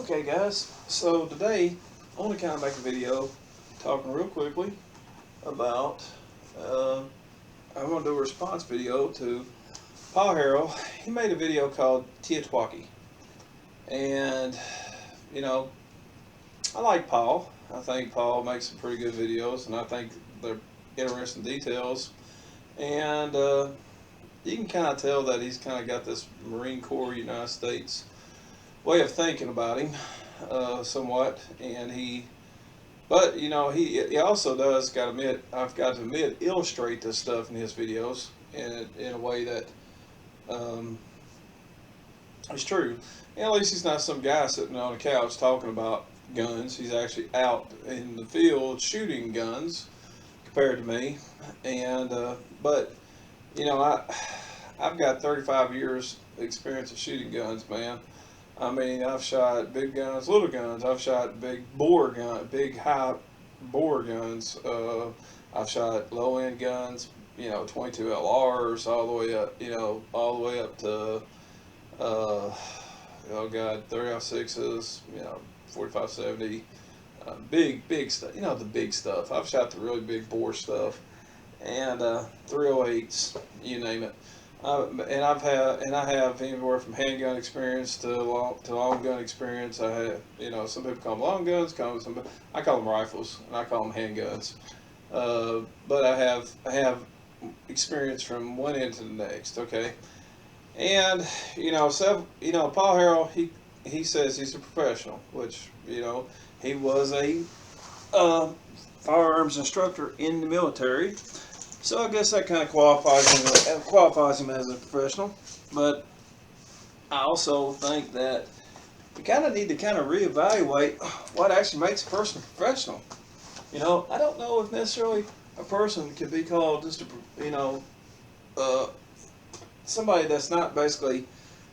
Okay guys, so today I want to kind of make a video talking real quickly about, I'm going to do a response video to Paul Harrell. He made a video called TEOTWAWKI, and you know, I like Paul. I think Paul makes some pretty good videos, and I think they're interesting details, and you can kind of tell that he's kind of got this Marine Corps United States way of thinking about him, somewhat, and but he also does, I've got to admit, illustrate this stuff in his videos in a way that um, is true. And at least he's not some guy sitting on a couch talking about guns. He's actually out in the field shooting guns, compared to me. And but I've got 35 years experience of shooting guns, man. I mean, I've shot big guns, little guns. I've shot big high bore guns. I've shot low end guns, 22 LRs, all the way up, all the way up to, oh God, 30-06s, 45-70, big stuff. The big stuff. I've shot the really big bore stuff, and 308s, you name it. And I have anywhere from handgun experience to long gun experience. I have, some people call them long guns, I call them rifles, and I call them handguns. But I have experience from one end to the next. Okay, and Paul Harrell, he says he's a professional, which he was a firearms instructor in the military. So I guess that kind of qualifies him as a professional. But I also think that we kind of need to kind of reevaluate what actually makes a person a professional. I don't know if necessarily a person could be called just somebody that's not basically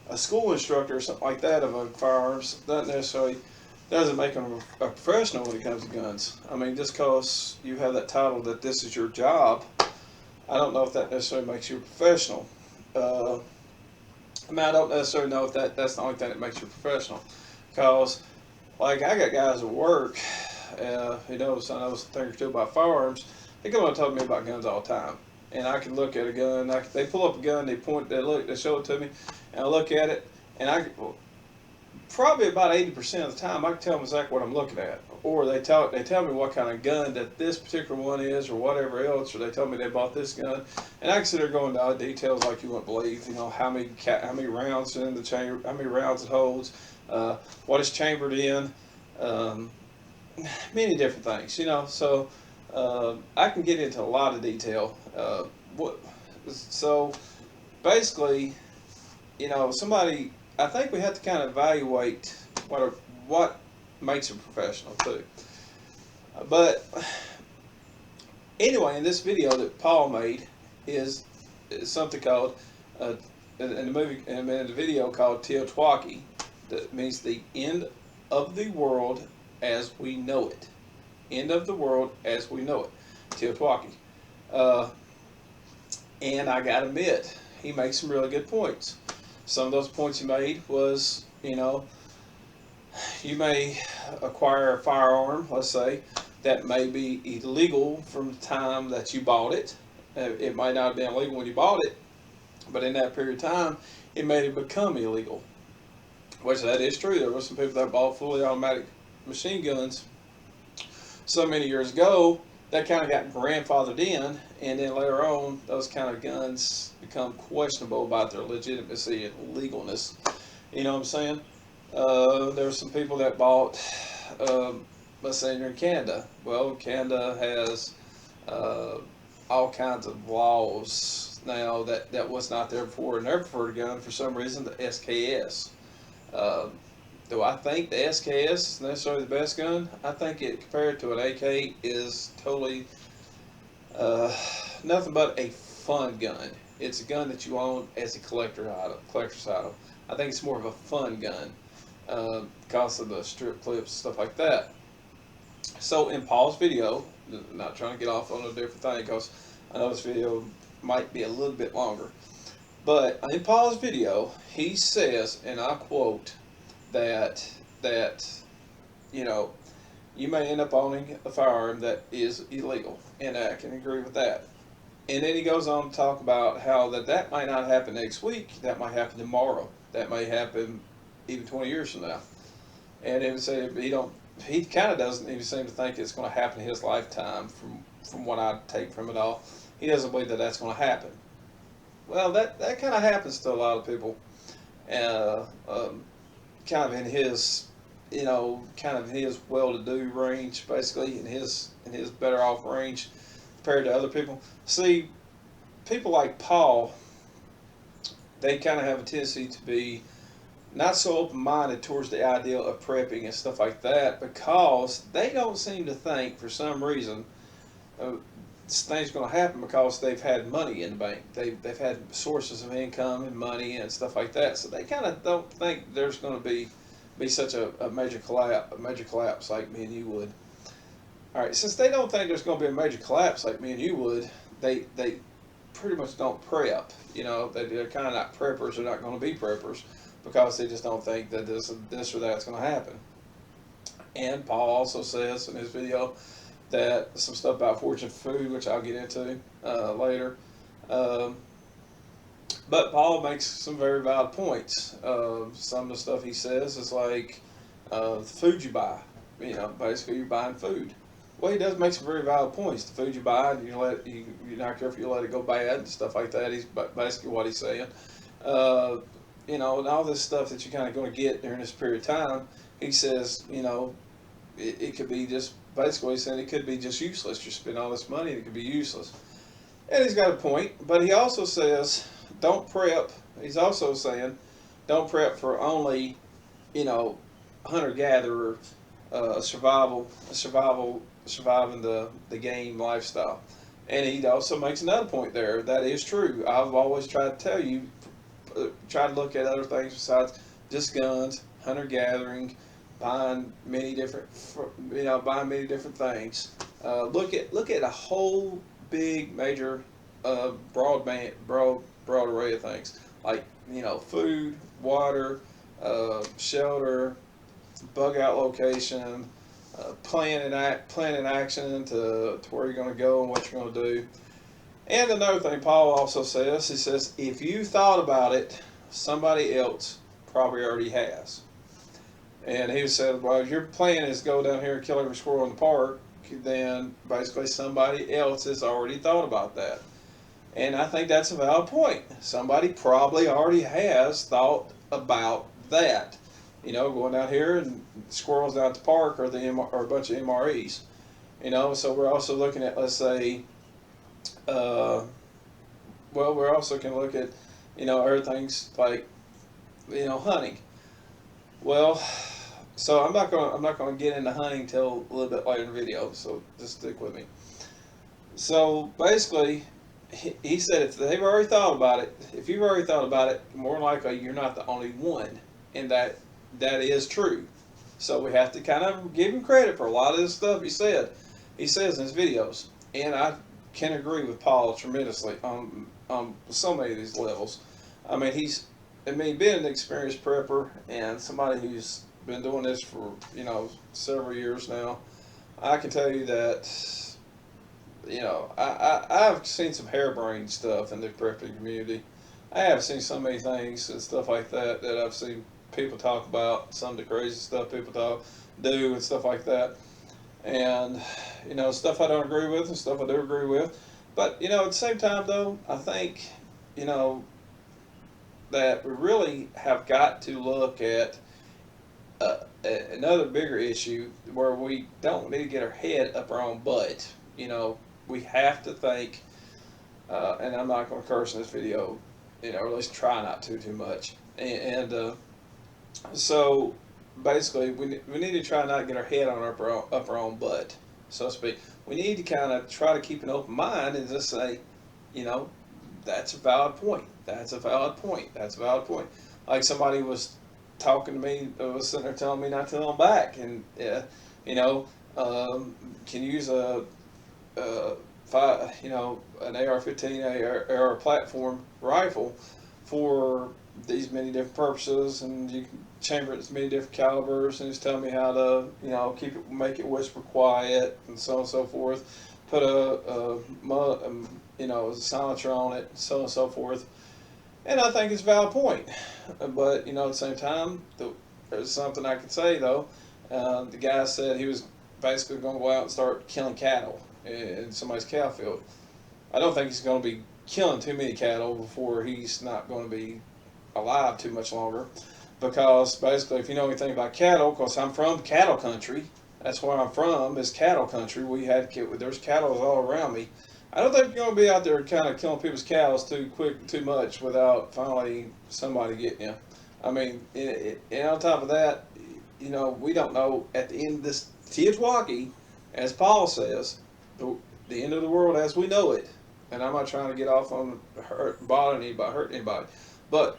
a school instructor or something like that of a firearms. Doesn't make them a professional when it comes to guns. I mean, just because you have that title that this is your job, I don't know if that necessarily makes you a professional. I don't necessarily know if that's the only thing that makes you a professional. Because, like, I got guys at work, I know a thing or two about firearms. They come up and talk to me about guns all the time. And I can look at a gun, they pull up a gun, they show it to me, and I look at it, and probably about 80% of the time, I can tell them exactly what I'm looking at. Or they tell me what kind of gun that this particular one is, or whatever else, or they tell me they bought this gun, and I can sit there going into all the details like you wouldn't believe. How many rounds in the chamber, how many rounds it holds, what it's chambered in, many different things. So I can get into a lot of detail. So basically, somebody. I think we have to kind of evaluate what makes a professional too. But anyway, in this video that Paul made is something called in the video called TEOTWAWKI. That means the end of the world as we know it. End of the world as we know it. TEOTWAWKI. And I gotta admit, he makes some really good points. Some of those points he made was, you may acquire a firearm, let's say, that may be illegal from the time that you bought it. It might not have been illegal when you bought it, but in that period of time, it made it become illegal. Which that is true. There were some people that bought fully automatic machine guns so many years ago that kind of got grandfathered in, and then later on, those kind of guns become questionable about their legitimacy and legalness. You know what I'm saying? There were some people that bought, let's say you're in Canada. Well, Canada has all kinds of laws now that was not there before, and their preferred gun, for some reason, the SKS. Do I think the SKS is necessarily the best gun? I think it, compared to an AK, is totally nothing but a fun gun. It's a gun that you own as a collector's item. I think it's more of a fun gun because of the strip clips, stuff like that. So in Paul's video, not trying to get off on a different thing because I know this video might be a little bit longer, but in Paul's video, he says, and I quote, that that, you know, you may end up owning a firearm that is illegal, and I can agree with that. And then he goes on to talk about how that might not happen next week, that might happen tomorrow, that may happen even 20 years from now. And it would say he kind of doesn't even seem to think it's going to happen in his lifetime. From what I take from it all, he doesn't believe that that's going to happen. Well, that kind of happens to a lot of people, uh, um, kind of in his, kind of in his well-to-do range, basically in his better off range compared to other people. See, people like Paul, they kind of have a tendency to be not so open-minded towards the idea of prepping and stuff like that, because they don't seem to think, for some reason, this thing's going to happen because they've had money in the bank. They've had sources of income and money and stuff like that. So they kind of don't think there's going to be such a major collapse like me and you would. All right, since they don't think there's going to be a major collapse like me and you would, they pretty much don't prep. They're kind of not preppers. They're not going to be preppers because they just don't think that this or that's going to happen. And Paul also says in his video that some stuff about fortune food, which I'll get into later. But Paul makes some very valid points. Some of the stuff he says is like the food you buy. Basically you're buying food. Well, he does make some very valid points. The food you buy, you're not careful, you let it go bad and stuff like that. He's basically what he's saying. And all this stuff that you're kind of going to get during this period of time, he says, it could be just, basically he's saying it could be just useless. You spend all this money and it could be useless. And he's got a point, but he also says, don't prep. He's also saying, don't prep for only, hunter-gatherer, surviving the game lifestyle. And he also makes another point there. That is true. I've always tried to tell you, try to look at other things besides just guns, hunter-gathering, buying many different things. Look at a whole big major broad array of things like food, water, shelter, bug out location, plan and action to where you're going to go and what you're going to do. And another thing Paul also says, he says, if you thought about it, somebody else probably already has. And he said, well, if your plan is go down here and kill every squirrel in the park, then basically somebody else has already thought about that. And I think that's a valid point. Somebody probably already has thought about that. Going down here and squirrels down at the park are a bunch of MREs. So we're also looking at, let's say, we're also going to look at, other things like, hunting. Well, so I'm not going to get into hunting till a little bit later in the video, so just stick with me. So basically, he said if they've already thought about it, if you've already thought about it, more than likely you're not the only one, and that is true. So we have to kind of give him credit for a lot of this stuff he says in his videos, and I can agree with Paul tremendously on so many of these levels. Being an experienced prepper and somebody who's been doing this for several years now, I can tell you that I've seen some harebrained stuff in the prepping community. I have seen so many things and stuff like that I've seen people talk about, some of the crazy stuff people do and stuff like that. And stuff I don't agree with and stuff I do agree with. But at the same time though, I think that we really have got to look at another bigger issue where we don't need to get our head up our own butt. We have to think, and I'm not going to curse in this video, or at least try not to too much. So basically, we need to try not to get our head on up our own butt, so to speak. We need to kind of try to keep an open mind and just say, that's a valid point. That's a valid point. That's a valid point. Like somebody was talking to me, was sitting there telling me not to tell them back, and can use an AR-15, AR platform rifle for these many different purposes, and you can chamber as many different calibers, and he's telling me how to, make it whisper quiet and so on and so forth. Put a silencer on it, so on and so forth. And I think it's a valid point. But, at the same time, there's something I could say, though. The guy said he was basically going to go out and start killing cattle in somebody's cow field. I don't think he's going to be killing too many cattle before he's not going to be alive too much longer. Because basically, if you know anything about cattle, because I'm from cattle country, that's where I'm from, is cattle country. There's cattle all around me. I don't think you're going to be out there kind of killing people's cows too quick, too much without finally somebody getting you. I mean, and on top of that, we don't know at the end of this TEOTWAWKI, as Paul says, the end of the world as we know it. And I'm not trying to get off on bothering anybody, hurting anybody, but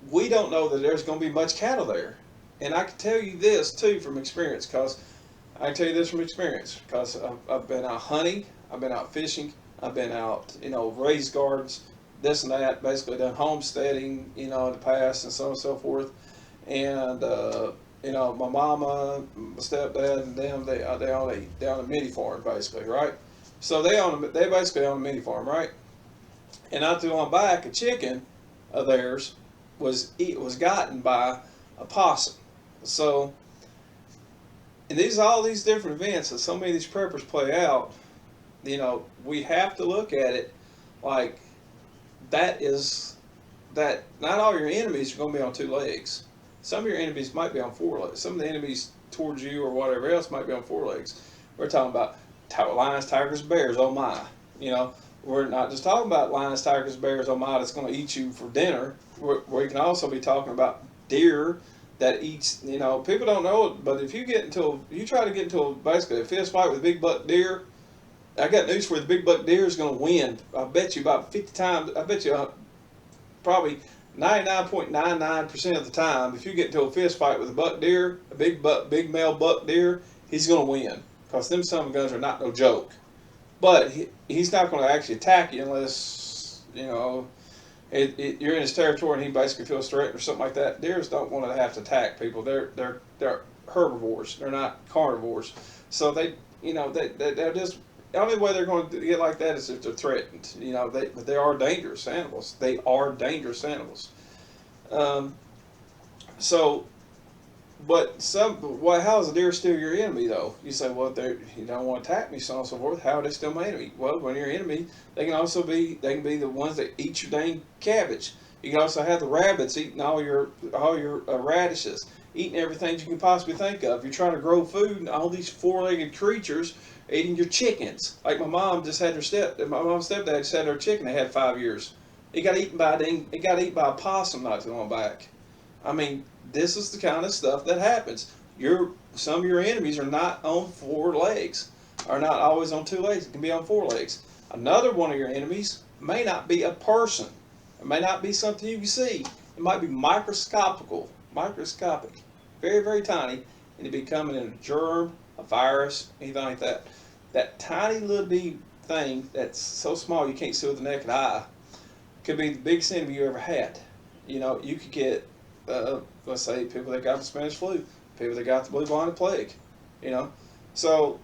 we don't know that there's going to be much cattle there. And I can tell you this too from experience, because I've been out hunting, I've been out fishing, I've been out, raised gardens, this and that, basically done homesteading, in the past and so on and so forth. And, my mama, my stepdad, and them, they own a mini farm, basically, right? So they basically own a mini farm, right? And not too long back, a chicken of theirs was gotten by a possum. So, and all these different events that so many of these preppers play out, we have to look at it like that not all your enemies are going to be on two legs. Some of your enemies might be on four legs. Some of the enemies towards you or whatever else might be on four legs. We're talking about lions, tigers, bears, oh my. We're not just talking about lions, tigers, bears, oh my, that's going to eat you for dinner. We can also be talking about deer that eats, people don't know it, but if you try to get into basically a fist fight with a big buck deer, I got news for you, the big buck deer is going to win. I bet you about 50 times, I bet you probably 99.99% of the time, if you get into a fist fight with a buck deer, a big male buck deer, he's going to win. Because them son of guns are not no joke. But he's not going to actually attack you unless, you're in his territory and he basically feels threatened or something like that. Deers don't want to have to attack people. They're herbivores. They're not carnivores. So they're just, the only way they're going to get like that is if they're threatened. But they are dangerous animals. They are dangerous animals. But how is a deer still your enemy, though? You say, well, you don't want to attack me, so on and so forth. How are they still my enemy? Well, when you're your enemy, they can be the ones that eat your dang cabbage. You can also have the rabbits eating all your radishes, eating everything you can possibly think of. You're trying to grow food, and all these four-legged creatures eating your chickens. Like my mom's stepdad just had their chicken. They had 5 years. It got eaten by a possum not too long back. I mean, this is the kind of stuff that happens. Some of your enemies are not on four legs, are not always on two legs. It can be on four legs. Another one of your enemies may not be a person. It may not be something you can see. It might be microscopic, very, very tiny, and it be coming in a germ, a virus, anything like that. That tiny little bitty thing that's so small you can't see with the naked eye could be the biggest enemy you ever had. You could get, let's say, people that got the Spanish flu, people that got the blue-blinded plague, So,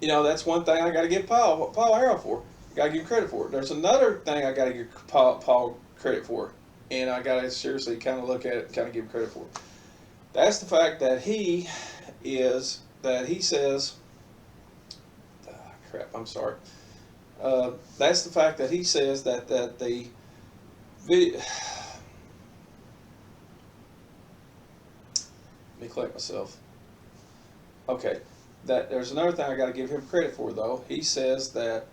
that's one thing I got to give Paul Harrell for. Got to give him credit for. There's another thing I got to give Paul credit for, and I got to seriously kind of look at it and kind of give him credit for. That's the fact that he says, that's the fact that he says that the video. Let me collect myself. Okay, there's another thing I got to give him credit for, though. He says that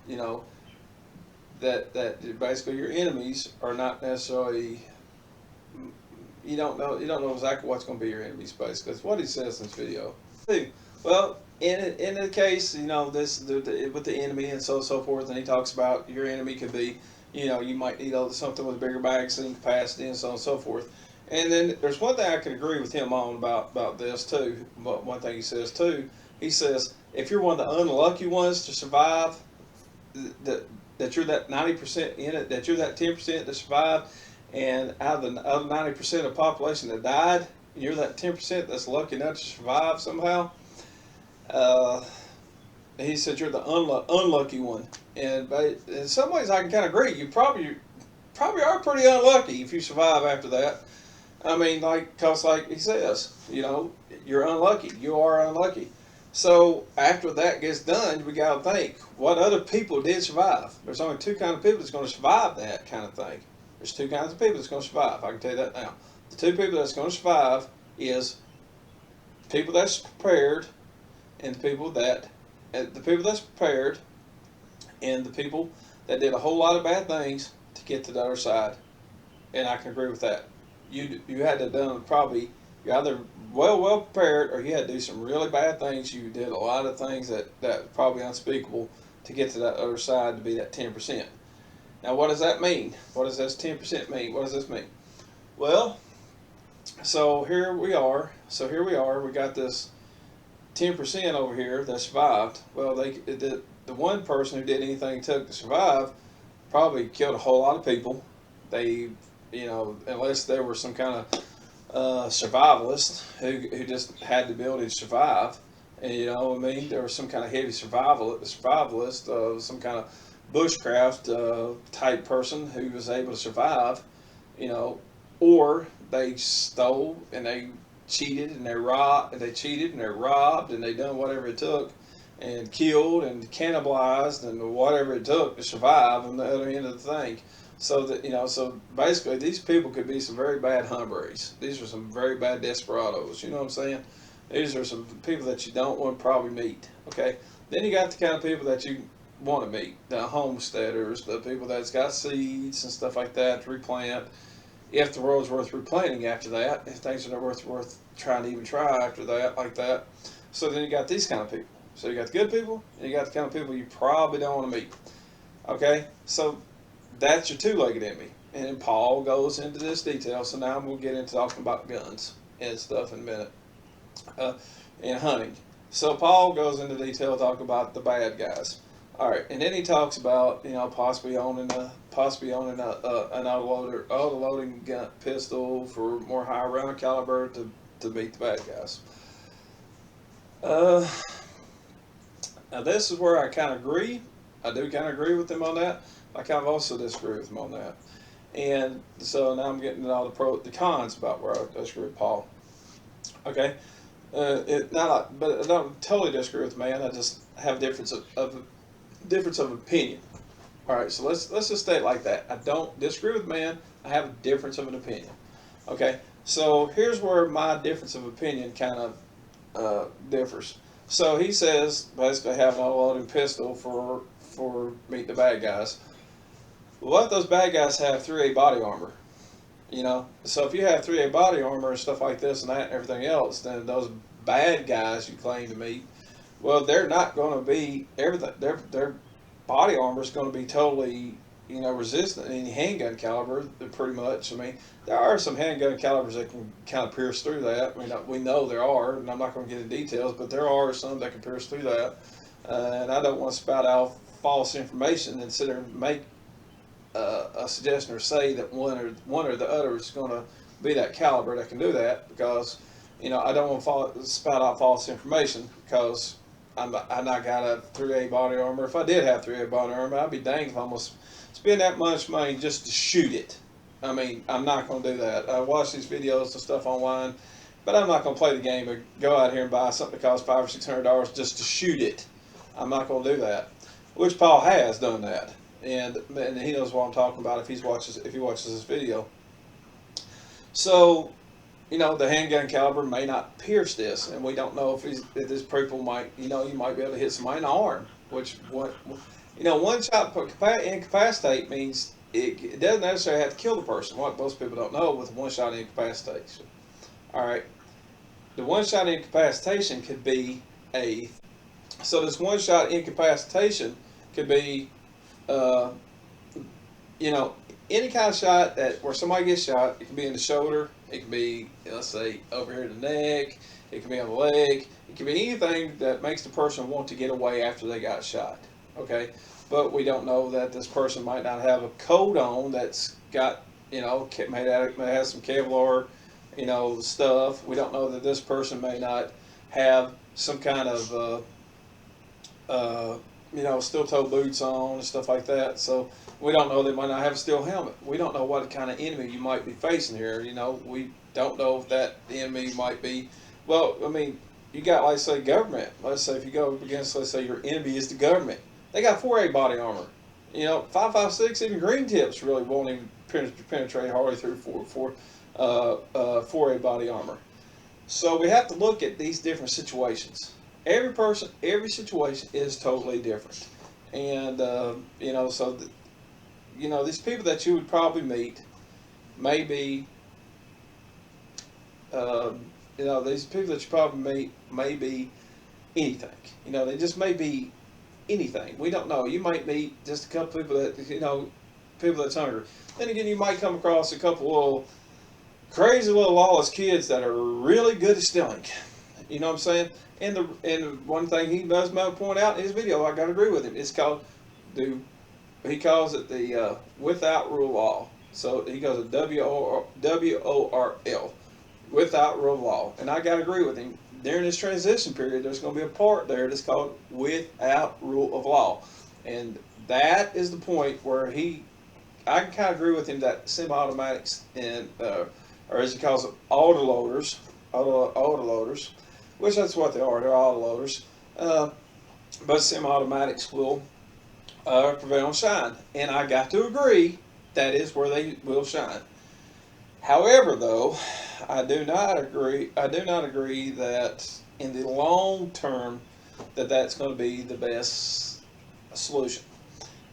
that basically your enemies are not necessarily. You don't know exactly what's going to be your enemies, basically. That's what he says in this video. Well, in the case, with the enemy and so forth, and he talks about your enemy could be, you might need something with a bigger magazine capacity and so on and so forth. And then there's one thing I can agree with him on about this too. But one thing he says too, he says if you're one of the unlucky ones to survive, that you're that 90% in it, that you're that 10% to survive, And out of the other 90% of the population that died, you're that 10% that's lucky enough to survive somehow. Uh, he said you're the unlucky one. And but in some ways, I can kind of agree. You probably are pretty unlucky if you survive after that. I mean, cause like he says, you're unlucky. You are unlucky. So after that gets done, we got to think what other people did survive. There's only two kinds of people that's going to survive that kind of thing. There's two kinds of people that's going to survive. I can tell you that now. The two people that's going to survive is people that's prepared, and the people that's prepared, and the people that did a whole lot of bad things to get to the other side. And I can agree with that. You had to have done probably, you're either well prepared, or you had to do some really bad things. You did a lot of things that probably unspeakable to get to that other side to be that 10%. Now what does that mean? What does this 10% mean? What does this mean? Well, so here we are. We got this 10% over here that survived. Well, the one person who did anything it took to survive probably killed a whole lot of people. They, unless they were some kind of survivalist who just had the ability to survive. And there was some kind of heavy survivalist, some kind of bushcraft type person who was able to survive, or they stole and they cheated and they robbed and they done whatever it took and killed and cannibalized and whatever it took to survive on the other end of the thing. So basically these people could be some very bad hombres. These are some very bad desperados. You know what I'm saying? These are some people that you don't want to probably meet. Okay. Then you got the kind of people that you want to meet, the homesteaders, the people that's got seeds and stuff like that to replant. If the world's worth replanting after that, if things are not worth trying to even try after that, like that. So then you got these kind of people. So you got the good people, and you got the kind of people you probably don't want to meet. Okay, so that's your two-legged enemy. And then Paul goes into this detail. So now we'll get into talking about guns and stuff in a minute, and hunting. So Paul goes into detail talking about the bad guys. All right, and then he talks about possibly owning an auto-loading gun pistol for more high round caliber to beat the bad guys. Now this is where I kind of agree. I do kind of agree with him on that. I kind of also disagree with him on that. And so now I'm getting into all the cons about where I disagree with Paul. Okay, but I don't totally disagree with the man. I just have a difference of opinion. All right, so let's just state it like that. I don't disagree with the man. I have a difference of an opinion. Okay, so here's where my difference of opinion kind of differs. So he says basically have an auto-loading pistol for meeting the bad guys. Well, let those bad guys have 3A body armor. So if you have 3A body armor and stuff like this and that and everything else, then those bad guys you claim to meet, well, they're not going to be everything. Their body armor is going to be totally, resistant to any handgun caliber. Pretty much. I mean, there are some handgun calibers that can kind of pierce through that. We know there are, and I'm not going to get into details, but there are some that can pierce through that. And I don't want to spout out false information and sit there and make a suggestion or say that one or the other is going to be that caliber that can do that, because I don't want to spout out false information, because I'm not got a 3A body armor. If I did have 3A body armor, I'd be danged if I'm going to spend that much money just to shoot it. I mean, I'm not going to do that. I watch these videos and stuff online, but I'm not going to play the game or go out here and buy something that costs $500 or $600 just to shoot it. I'm not going to do that. Which Paul has done that, and he knows what I'm talking about if he watches this video. So, the handgun caliber may not pierce this, and we don't know if this people might, you might be able to hit somebody in the arm, which one shot incapacitate means it doesn't necessarily have to kill the person. What most people don't know with one shot incapacitation. All right, the one shot incapacitation could be this one shot incapacitation could be, any kind of shot where somebody gets shot. It can be in the shoulder. It can be, let's say, over here in the neck. It can be on the leg. It can be anything that makes the person want to get away after they got shot. Okay, but we don't know that this person might not have a coat on that's got you know, may have some Kevlar, you know, stuff. We don't know that this person may not have some kind of you know, steel toe boots on and stuff like that. So we don't know they might not have a steel helmet. We don't know what kind of enemy you might be facing here. You know, we don't know if that the enemy might be. Well, I mean, you got, like, say, government. Let's say if you go up against, let's say your enemy is the government. They got 4A body armor. You know, 5.56, even green tips really won't even penetrate hardly through 4A body armor. So we have to look at these different situations. Every person, every situation is totally different, and you know, so you know, these people that you would probably meet may be, you know, these people that you probably meet may be anything. You know, they just may be anything. We don't know. You might meet just a couple people that, you know, people that's hungry. Then again, you might come across a couple little crazy little lawless kids that are really good at stealing. You know what I'm saying? And one thing he does point out in his video, I gotta agree with him. It's called he calls it the without rule law. So he calls it WORL, without rule law. And I gotta agree with him. During this transition period, there's going to be a part there that's called without rule of law, and that is the point where I can kind of agree with him that semi-automatics and or as he calls it, autoloaders, which that's what they are. They're autoloaders, but semi-automatics will prevail and shine, and I got to agree that is where they will shine. However, though, I do not agree that in the long term that's going to be the best solution.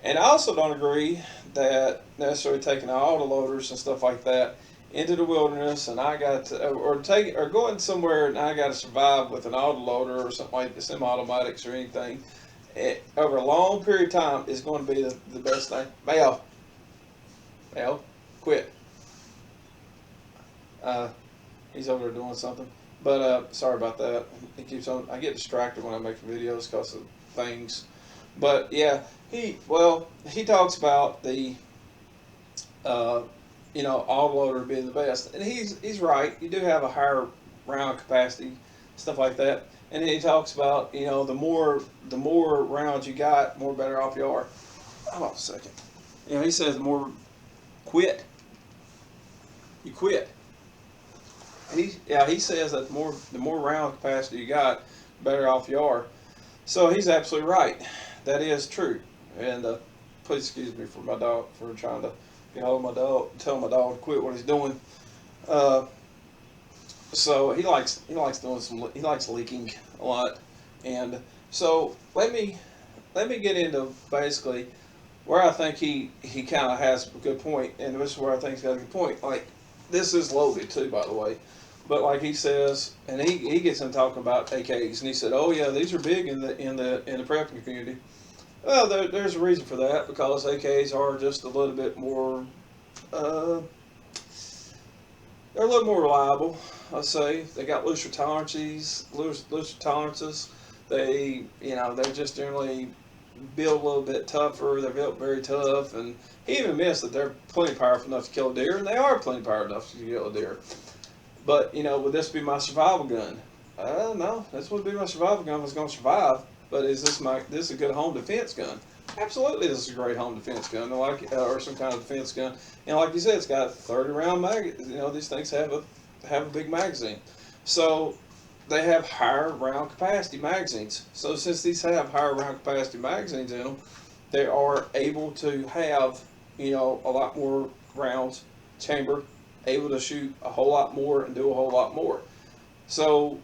And I also don't agree that necessarily taking autoloaders and stuff like that into the wilderness, and I got to, or going somewhere and I got to survive with an autoloader or something like the semi-automatics or anything over a long period of time is going to be the best thing. Mel, quit. He's over there doing something, but sorry about that. He keeps on. I get distracted when I make videos because of things. But yeah, he talks about the you know, autoloader being the best, and he's right. You do have a higher round capacity, stuff like that. And then he talks about, you know, the more rounds you got, more better off you are. Hold on a second. You know, he says the more you quit. He says that the more round capacity you got, better off you are. So he's absolutely right. That is true. And please excuse me for my dog, for trying to get hold of my dog, tell my dog to quit what he's doing. So he likes doing he likes leaking a lot. And so let me get into basically where I think he kind of has a good point, and this is where I think he's got a good point. Like, this is loaded too, by the way. But like he says, and he gets in talking about AKs, and he said, "Oh yeah, these are big in the prepping community." Well, there's a reason for that, because AKs are just a little bit more, they're a little more reliable. I'd say they got looser tolerances. They, you know, they're just generally built a little bit tougher. They're built very tough, and he even admits that they're plenty powerful enough to kill a deer, and they are plenty powerful enough to kill a deer. But, you know, would this be my survival gun? No, this would be my survival gun if I was going to survive. But is this a good home defense gun? Absolutely, this is a great home defense gun, or some kind of defense gun. And like you said, it's got 30 round magazine. You know, these things have a big magazine, so they have higher round capacity magazines. So since these have higher round capacity magazines in them, they are able to have, you know, a lot more rounds chamber, able to shoot a whole lot more and do a whole lot more. So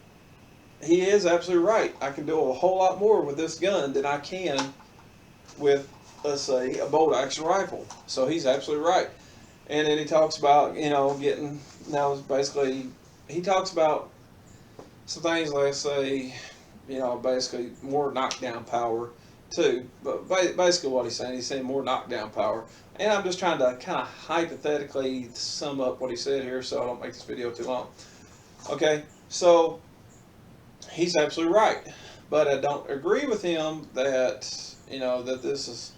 he is absolutely right. I can do a whole lot more with this gun than I can with, let's say, a bolt action rifle. So he's absolutely right. And then he talks about, you know, basically, he talks about some things, let's say, you know, basically more knockdown power too. But basically what he's saying more knockdown power. And I'm just trying to kind of hypothetically sum up what he said here so I don't make this video too long. Okay, so he's absolutely right. But I don't agree with him that, you know, that this is,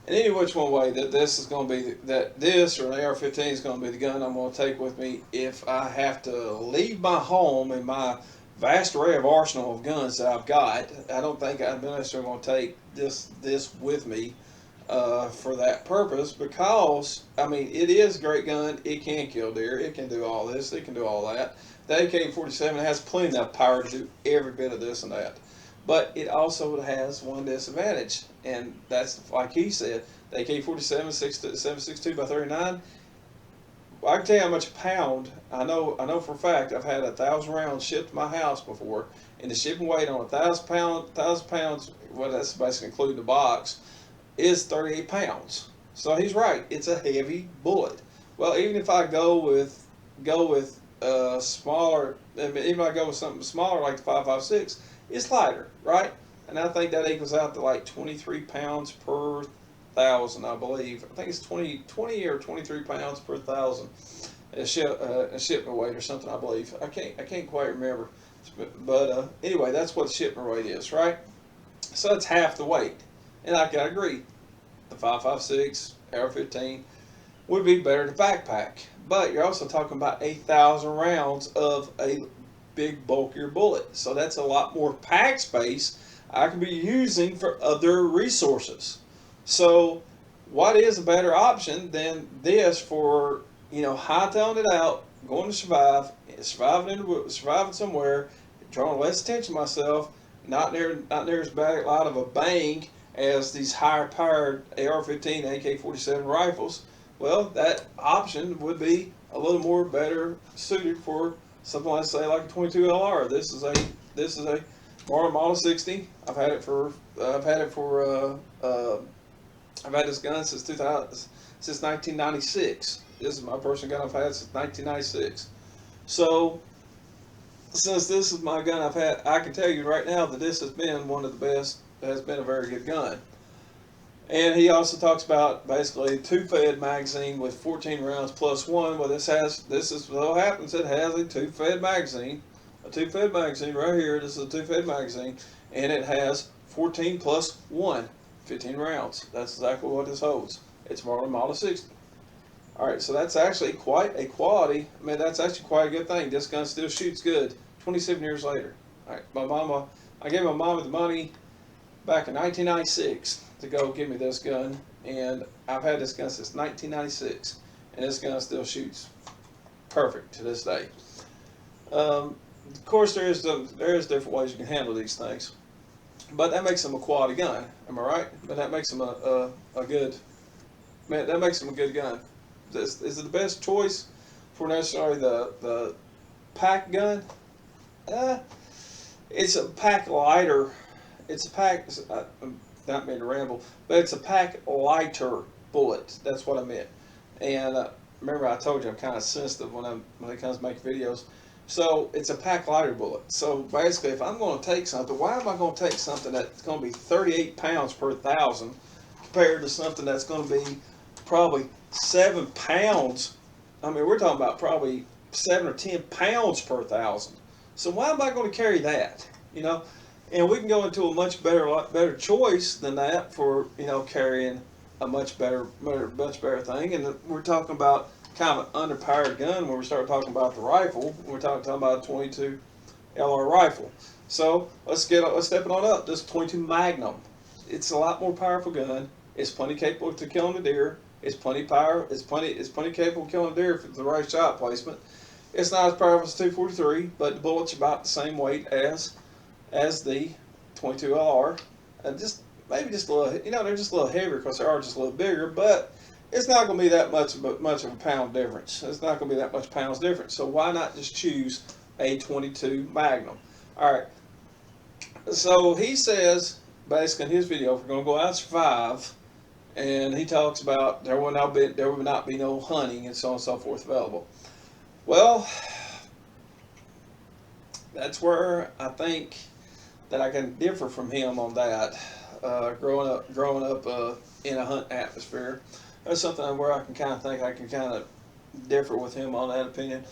And any which one way that this is going to be that this or an AR-15 is going to be the gun I'm going to take with me if I have to leave my home and my vast array of arsenal of guns that I've got. I don't think I'm necessarily going to take this with me for that purpose, because I mean, it is a great gun. It can kill deer. It can do all this. It can do all that. The AK-47 has plenty of power to do every bit of this and that. But it also has one disadvantage, and that's like he said, the AK-47 7.62 by 39. I can tell you how much a pound. I know for a fact I've had 1,000 rounds shipped to my house before, and the shipping weight on 1,000 pounds, well, that's basically including the box, is 38 pounds. So he's right. It's a heavy bullet. Well, even if I go with smaller, even if I go with something smaller like the 5.56, it's lighter, right? And I think that equals out to like 23 pounds per thousand, I believe. I think it's 20 or 23 pounds per thousand, a shipment weight or something, I believe. I can't quite remember, but anyway, that's what the shipment weight is, right? So it's half the weight, and I can agree, the 5.56 AR-15 would be better to backpack, but you're also talking about 8,000 rounds of a big bulkier bullet, so that's a lot more pack space I can be using for other resources. So what is a better option than this for, hightailing it out, going to surviving somewhere, drawing less attention to myself, not near as bad loud of a bang as these higher powered AR-15, AK-47 rifles? Well, that option would be a little more better suited for something like, say, like a 22 LR. This is a model 60. I've had this gun since 1996. This is my personal gun I've had since 1996. So since this is my gun I've had, I can tell you right now that this has been one of the best. Has been a very good gun. And he also talks about basically a two-fed magazine with 14 rounds plus one. Well, this is what happens. It has a two-fed magazine right here. This is a two-fed magazine, and it has 14 plus one, 15 rounds. That's exactly what this holds. It's model 60. All right, so that's actually quite a quality. I mean, that's actually quite a good thing. This gun still shoots good 27 years later. All right, I gave my mama the money back in 1996 to go get me this gun, and I've had this gun since 1996, and this gun still shoots perfect to this day. Of course, there is different ways you can handle these things, but that makes them a quality gun. Am I right? But that makes them a good gun. Is it the best choice for necessarily the pack gun? It's a pack lighter. It's a pack. Not meant to ramble, but it's a pack lighter bullet. That's what I meant. And remember, I told you I'm kind of sensitive when it comes to making videos. So it's a pack lighter bullet. So basically, if I'm going to take something, why am I going to take something that's going to be 38 pounds per thousand compared to something that's going to be probably 7 pounds? I mean, we're talking about probably 7 or 10 pounds per thousand. So why am I going to carry that? And we can go into a much better choice than that for carrying a much better thing. And we're talking about kind of an underpowered gun when we start talking about the rifle. We're talking about a 22 LR rifle. So let's step it on up. This 22 Magnum. It's a lot more powerful gun. It's plenty capable to killing a deer. It's plenty power. It's plenty capable of killing a deer if it's the right shot placement. It's not as powerful as 243, but the bullet's about the same weight as the 22 LR, and maybe just a little, they're just a little heavier because they are just a little bigger, but it's not going to be that much of a pound difference. It's not going to be that much pounds difference. So why not just choose a 22 Magnum? All right. So he says, basically in his video, if we're going to go out and survive, and he talks about there will not be no hunting and so on and so forth available. Well, that's where I think that I can differ from him on that. Growing up in a hunt atmosphere, that's something where I can kind of think I can kind of differ with him on that opinion.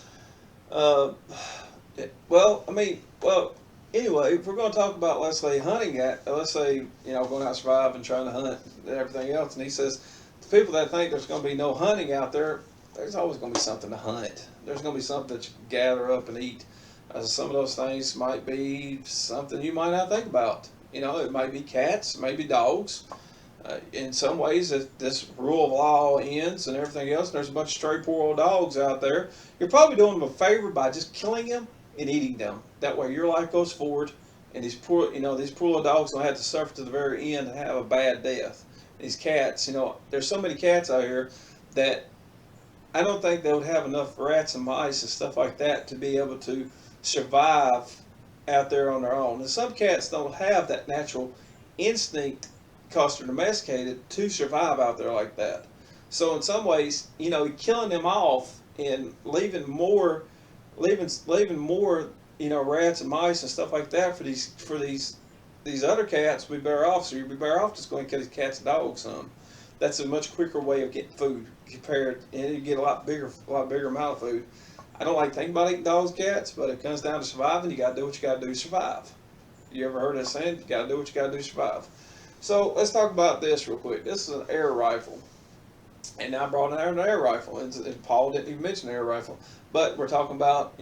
anyway, if we're going to talk about, let's say, hunting let's say, going out surviving, trying to hunt and everything else, and he says, the people that think there's going to be no hunting out there, there's always going to be something to hunt. There's going to be something that you can gather up and eat. Some of those things might be something you might not think about. It might be cats, maybe dogs. In some ways, if this rule of law ends and everything else, and there's a bunch of stray poor old dogs out there, you're probably doing them a favor by just killing them and eating them. That way your life goes forward, and these poor little dogs don't have to suffer to the very end and have a bad death. These cats, there's so many cats out here that I don't think they would have enough rats and mice and stuff like that to be able to survive out there on their own. And some cats don't have that natural instinct because they're domesticated to survive out there like that. So in some ways, killing them off and leaving more, rats and mice and stuff like that for these other cats would be better off. So you'd be better off just going to kill these cats and dogs some. That's a much quicker way of getting food compared, and you get a lot bigger amount of food. I don't like thinking about eating dogs and cats, but it comes down to surviving. You got to do what you got to do to survive. You ever heard that saying? You got to do what you got to do to survive. So let's talk about this real quick. This is an air rifle, and now I brought an air rifle. And Paul didn't even mention an air rifle, but we're talking about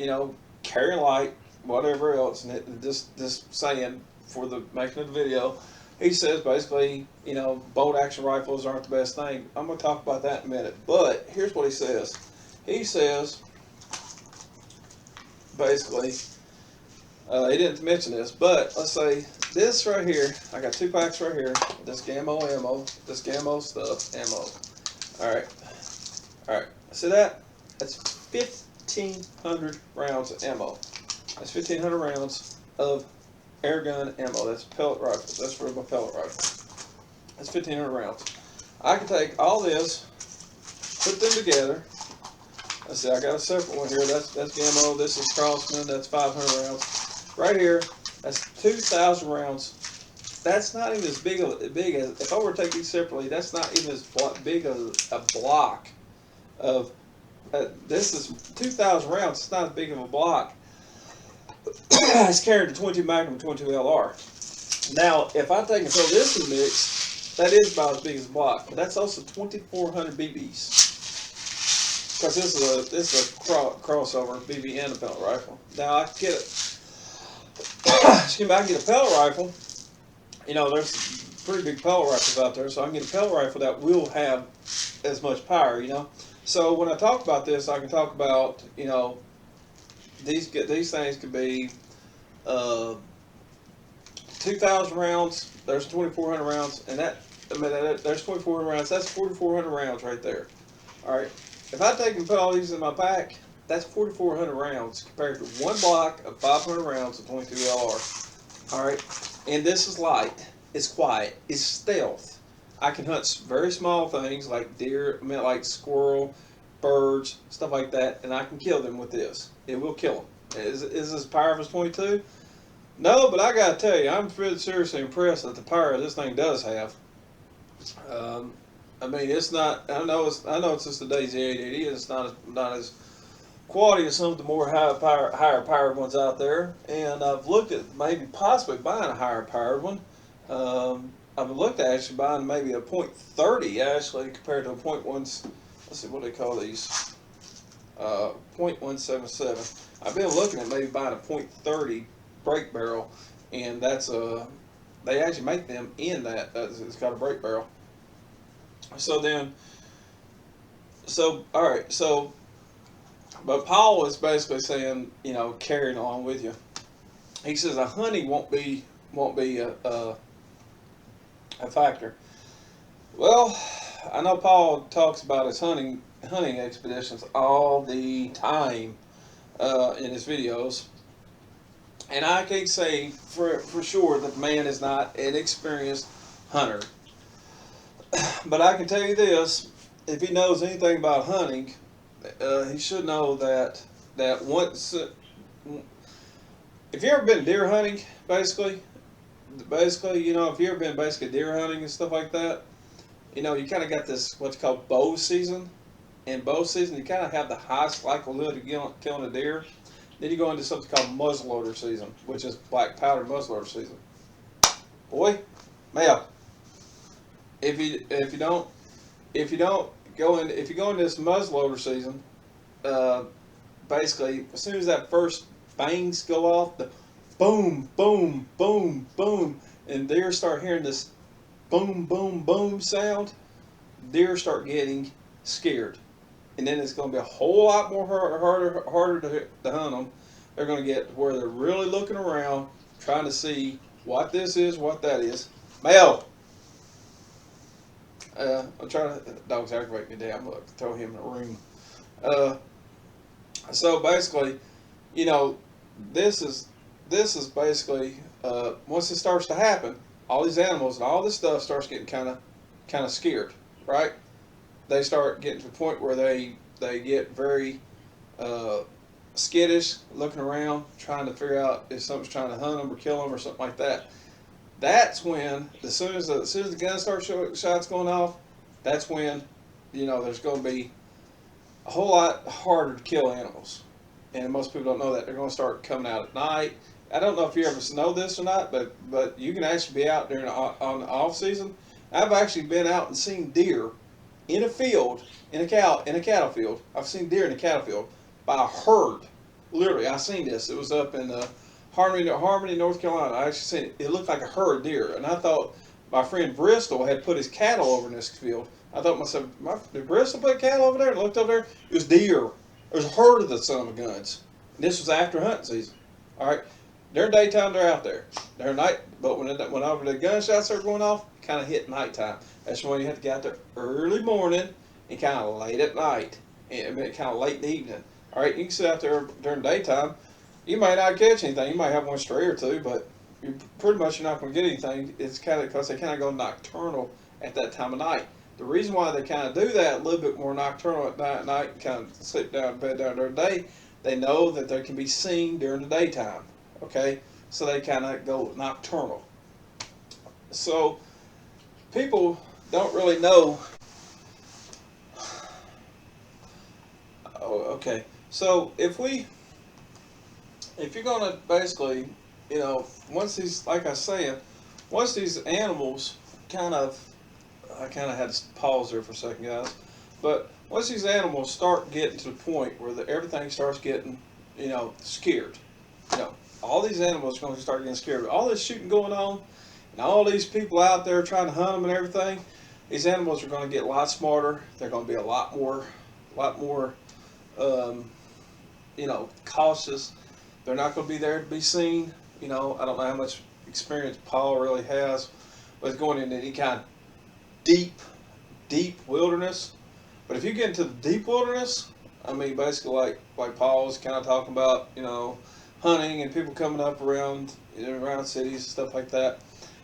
carrying light, whatever else, and this saying for the making of the video. He says basically, bolt action rifles aren't the best thing. I'm going to talk about that in a minute. But here's what he says. He says, basically, he didn't mention this, but let's say this right here, I got 2 packs right here, this Gammo ammo, this Gammo stuff, ammo. Alright, see that? That's 1,500 rounds of ammo. That's 1,500 rounds of air gun ammo. That's pellet rifles. That's for my pellet rifle. That's 1,500 rounds. I can take all this, put them together. Let's see, I got a separate one here. That's Gammo. This is Crossman. That's 500 rounds. Right here, that's 2,000 rounds. That's not even as big as if I were to take these separately. That's not even as big as a block of. This is 2,000 rounds. It's not as big of a block. It's carrying the 22 Magnum 22 LR. Now, if I take and throw this in the mix, that is about as big as a block, but that's also 2,400 BBs. Because this is a crossover BB and a pellet rifle. Now I can get excuse me, I can get a pellet rifle. There's pretty big pellet rifles out there, so I can get a pellet rifle that will have as much power. So when I talk about this, I can talk about these things could be 2,000 rounds. There's 2,400 rounds, and there's 2,400 rounds. That's 4,400 rounds right there. All right. If I take and put all these in my pack, that's 4,400 rounds compared to one block of 500 rounds of 22 LR. All right. And this is light. It's quiet. It's stealth. I can hunt very small things like deer, like squirrel, birds, stuff like that, and I can kill them with this. It will kill them. Is this as powerful as 22? No, but I gotta tell you, I'm really seriously impressed at the power this thing does have. It's not. I know it's just the Daisy 880. It's not as quality as some of the more higher powered ones out there. And I've looked at maybe possibly buying a higher powered one. I've looked at actually buying maybe a .30 actually compared to a .1. Let's see what they call these. .177. I've been looking at maybe buying a .30 brake barrel, and that's they actually make them in that. It's got a brake barrel. But Paul is basically saying, carrying along with you. He says a hunting won't be a factor. Well, I know Paul talks about his hunting expeditions all the time in his videos, and I can say for sure that the man is not an experienced hunter. But I can tell you this: if he knows anything about hunting, he should know that once. If you ever been deer hunting, basically, if you ever been deer hunting and stuff like that, you kind of got this what's called bow season. In bow season, you kind of have the highest likelihood of killing a deer. Then you go into something called muzzleloader season, which is black powder muzzleloader season. Boy, male, if you don't go in, if you go into this muzzleloader season, basically as soon as that first bangs go off, the boom, boom, boom, boom, and deer start hearing this boom, boom, boom sound, deer start getting scared. And then it's going to be a whole lot more harder to hunt them. They're going to get where they're really looking around, trying to see what this is, what that is. Male! I'm trying to, the dog's aggravating me down. I'm going to throw him in a room. So basically, you know, this is basically, once it starts to happen, all these animals and all this stuff starts getting kind of scared, right? They start getting to the point where they get very skittish, looking around, trying to figure out if something's trying to hunt them or kill them or something like that. That's when, as soon as the gun starts shots going off, that's when, you know, there's going to be a whole lot harder to kill animals. And most people don't know that. They're going to start coming out at night. I don't know if you ever know this or not, but you can actually be out during on the off season. I've actually been out and seen deer in a field, in a cattle field. I've seen deer in a cattle field by a herd. Literally, I seen this. It was up in Harmony, North Carolina. I actually seen it. It looked like a herd of deer, and I thought my friend Bristol had put his cattle over in this field. I thought myself, did Bristol put cattle over there? And I looked over there. It was deer. There was a herd of the son of guns. And this was after hunting season. All right. During daytime, they're out there. During night, but when over the gunshots start going off, kind of hit nighttime. That's when you have to get out there early morning and kind of late at night, and kind of late in the evening. All right, you can sit out there during daytime. You might not catch anything. You might have one stray or two, but you're not going to get anything. It's kind of because they kind of go nocturnal at that time of night. The reason why they kind of do that a little bit more nocturnal at night and kind of sleep down in bed during the day, they know that they can be seen during the daytime. Okay, so they kind of go nocturnal. So people don't really know. Oh, okay. So if you're gonna basically, you know, once these, like I was saying, once these animals I kind of had to pause there for a second, guys. But once these animals start getting to the point where everything starts getting, you know, scared, you know, all these animals are going to start getting scared. All this shooting going on, and all these people out there trying to hunt them and everything, these animals are going to get a lot smarter. They're going to be a lot more, you know, cautious. They're not going to be there to be seen. You know, I don't know how much experience Paul really has with going into any kind of deep wilderness. But if you get into the deep wilderness, I mean, basically like Paul was kind of talking about, you know, hunting and people coming up around cities and stuff like that.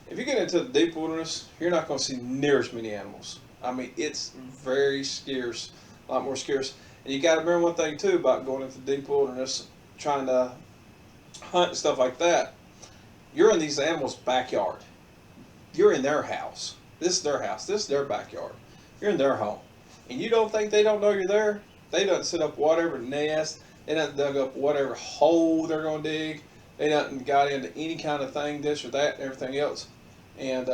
If you get into the deep wilderness, you're not going to see near as many animals. I mean, it's very scarce, a lot more scarce. And you got to remember one thing too about going into the deep wilderness, trying to hunt and stuff like that. You're in these animals' backyard. You're in their house. This is their house. This is their backyard. You're in their home. And you don't think they don't know you're there? They done set up whatever nest. They done dug up whatever hole they're going to dig. They done got into any kind of thing, this or that, and everything else. And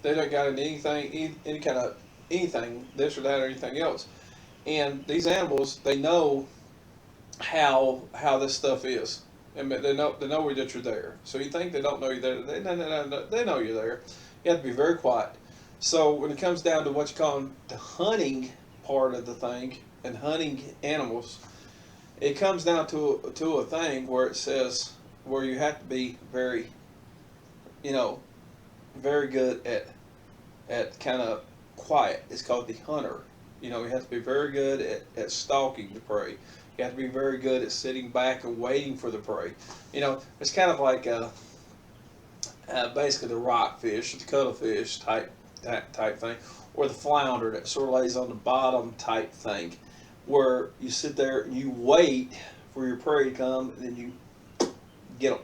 they done got into anything, any kind of anything, this or that, or anything else. And these animals, they know how this stuff is. And they know that you're there. So you think they don't know you're there? They know you're there. You have to be very quiet. So when it comes down to what you call the hunting part of the thing and hunting animals, it comes down to a thing where it says where you have to be very, you know, very good at kind of quiet. It's called the hunter. You know, you have to be very good at stalking the prey. You have to be very good at sitting back and waiting for the prey. You know, it's kind of like basically the rockfish, the cuttlefish type thing, or the flounder that sort of lays on the bottom type thing, where you sit there and you wait for your prey to come and then you get them.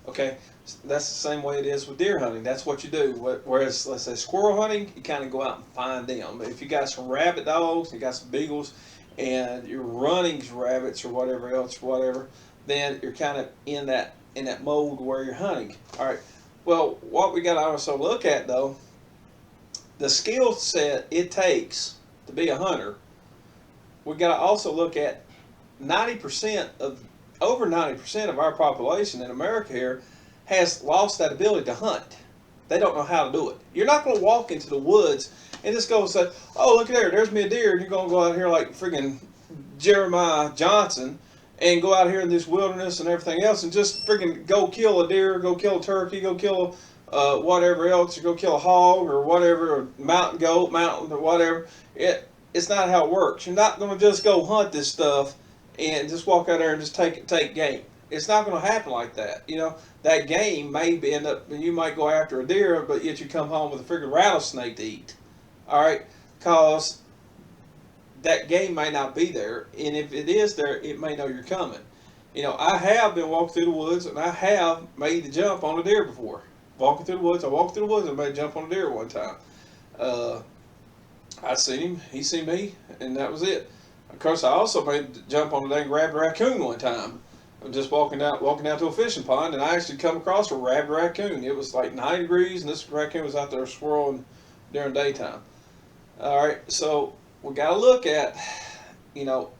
Okay, that's the same way it is with deer hunting. That's what you do. Whereas, let's say squirrel hunting, you kind of go out and find them. If you got some rabbit dogs, you got some beagles, and you're running rabbits or whatever else, whatever, then you're kind of in that mode where you're hunting. All right. Well, what we got to also look at though, the skill set it takes to be a hunter. We got to also look at 90% of over 90% of our population in America here has lost that ability to hunt. They don't know how to do it. You're not going to walk into the woods and just go and say, "Oh, look at there, there's me a deer," and you're going to go out here like friggin' Jeremiah Johnson and go out here in this wilderness and everything else and just friggin' go kill a deer, go kill a turkey, go kill whatever else, or go kill a hog or whatever, or mountain goat, mountain or whatever. It's not how it works. You're not going to just go hunt this stuff and just walk out there and just take game. It's not going to happen like that. You know, that game may end up, you might go after a deer, but yet you come home with a freaking rattlesnake to eat. All right, because that game may not be there, and if it is there, it may know you're coming. You know, I have been walking through the woods, and I have made the jump on a deer before. Walking through the woods, I walked through the woods and made a jump on a deer one time. I seen him, he seen me, and that was it. Of course, I also made the jump on a dang rabid raccoon one time. I'm just walking down to a fishing pond, and I actually come across a rabid raccoon. It was like 9 degrees, and this raccoon was out there swirling during daytime. All right, so we got to look at, you know,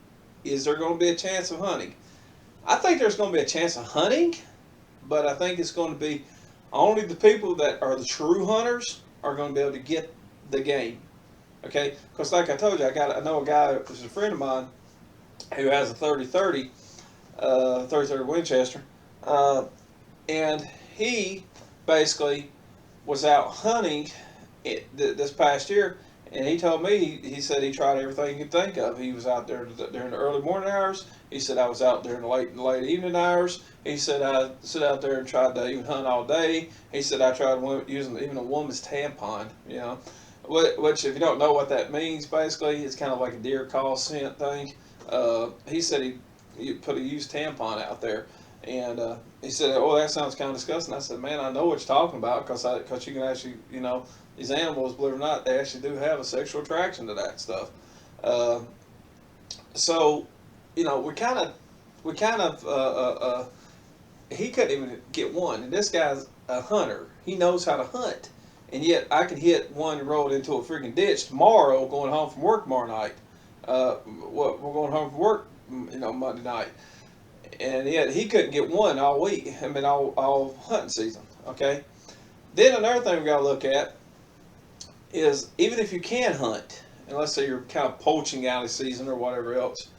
is there going to be a chance of hunting? I think there's going to be a chance of hunting, but I think it's going to be only the people that are the true hunters are going to be able to get the game. Okay, because like I told you, I know a guy who's a friend of mine who has a 30-30 Winchester, and he basically was out hunting this past year, and he told me, he said he tried everything he could think of. He was out there during the early morning hours. He said I was out there in the late evening hours. He said I sit out there and tried to even hunt all day. He said I tried using even a woman's tampon, you know. Which, if you don't know what that means, basically, it's kind of like a deer call scent thing. He said he put a used tampon out there, and he said, "Oh, that sounds kind of disgusting." I said, "Man, I know what you're talking about, because you can actually, you know, these animals, believe it or not, they actually do have a sexual attraction to that stuff." So, you know, he couldn't even get one, and this guy's a hunter. He knows how to hunt. And yet I could hit one and roll it into a freaking ditch tomorrow, going home from work tomorrow night. We're going home from work, you know, Monday night. And yet he couldn't get one all week. I mean, all hunting season. Okay. Then another thing we got to look at is, even if you can hunt, and let's say you're kind of poaching out of season or whatever else,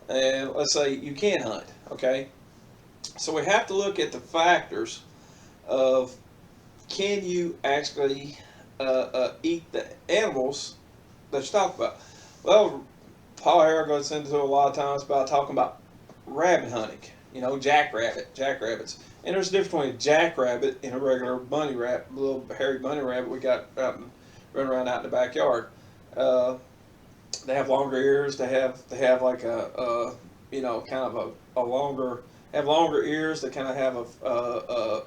and let's say you can hunt. Okay. So we have to look at the factors of, can you actually eat the animals that you talk about? Well, Paul Harrell goes into a lot of times about talking about rabbit hunting, you know, jackrabbits. And there's a difference between a jackrabbit and a regular bunny rabbit, little hairy bunny rabbit we got out and running around out in the backyard. They have longer ears. They have like a you know, kind of a longer ears. They kind of have a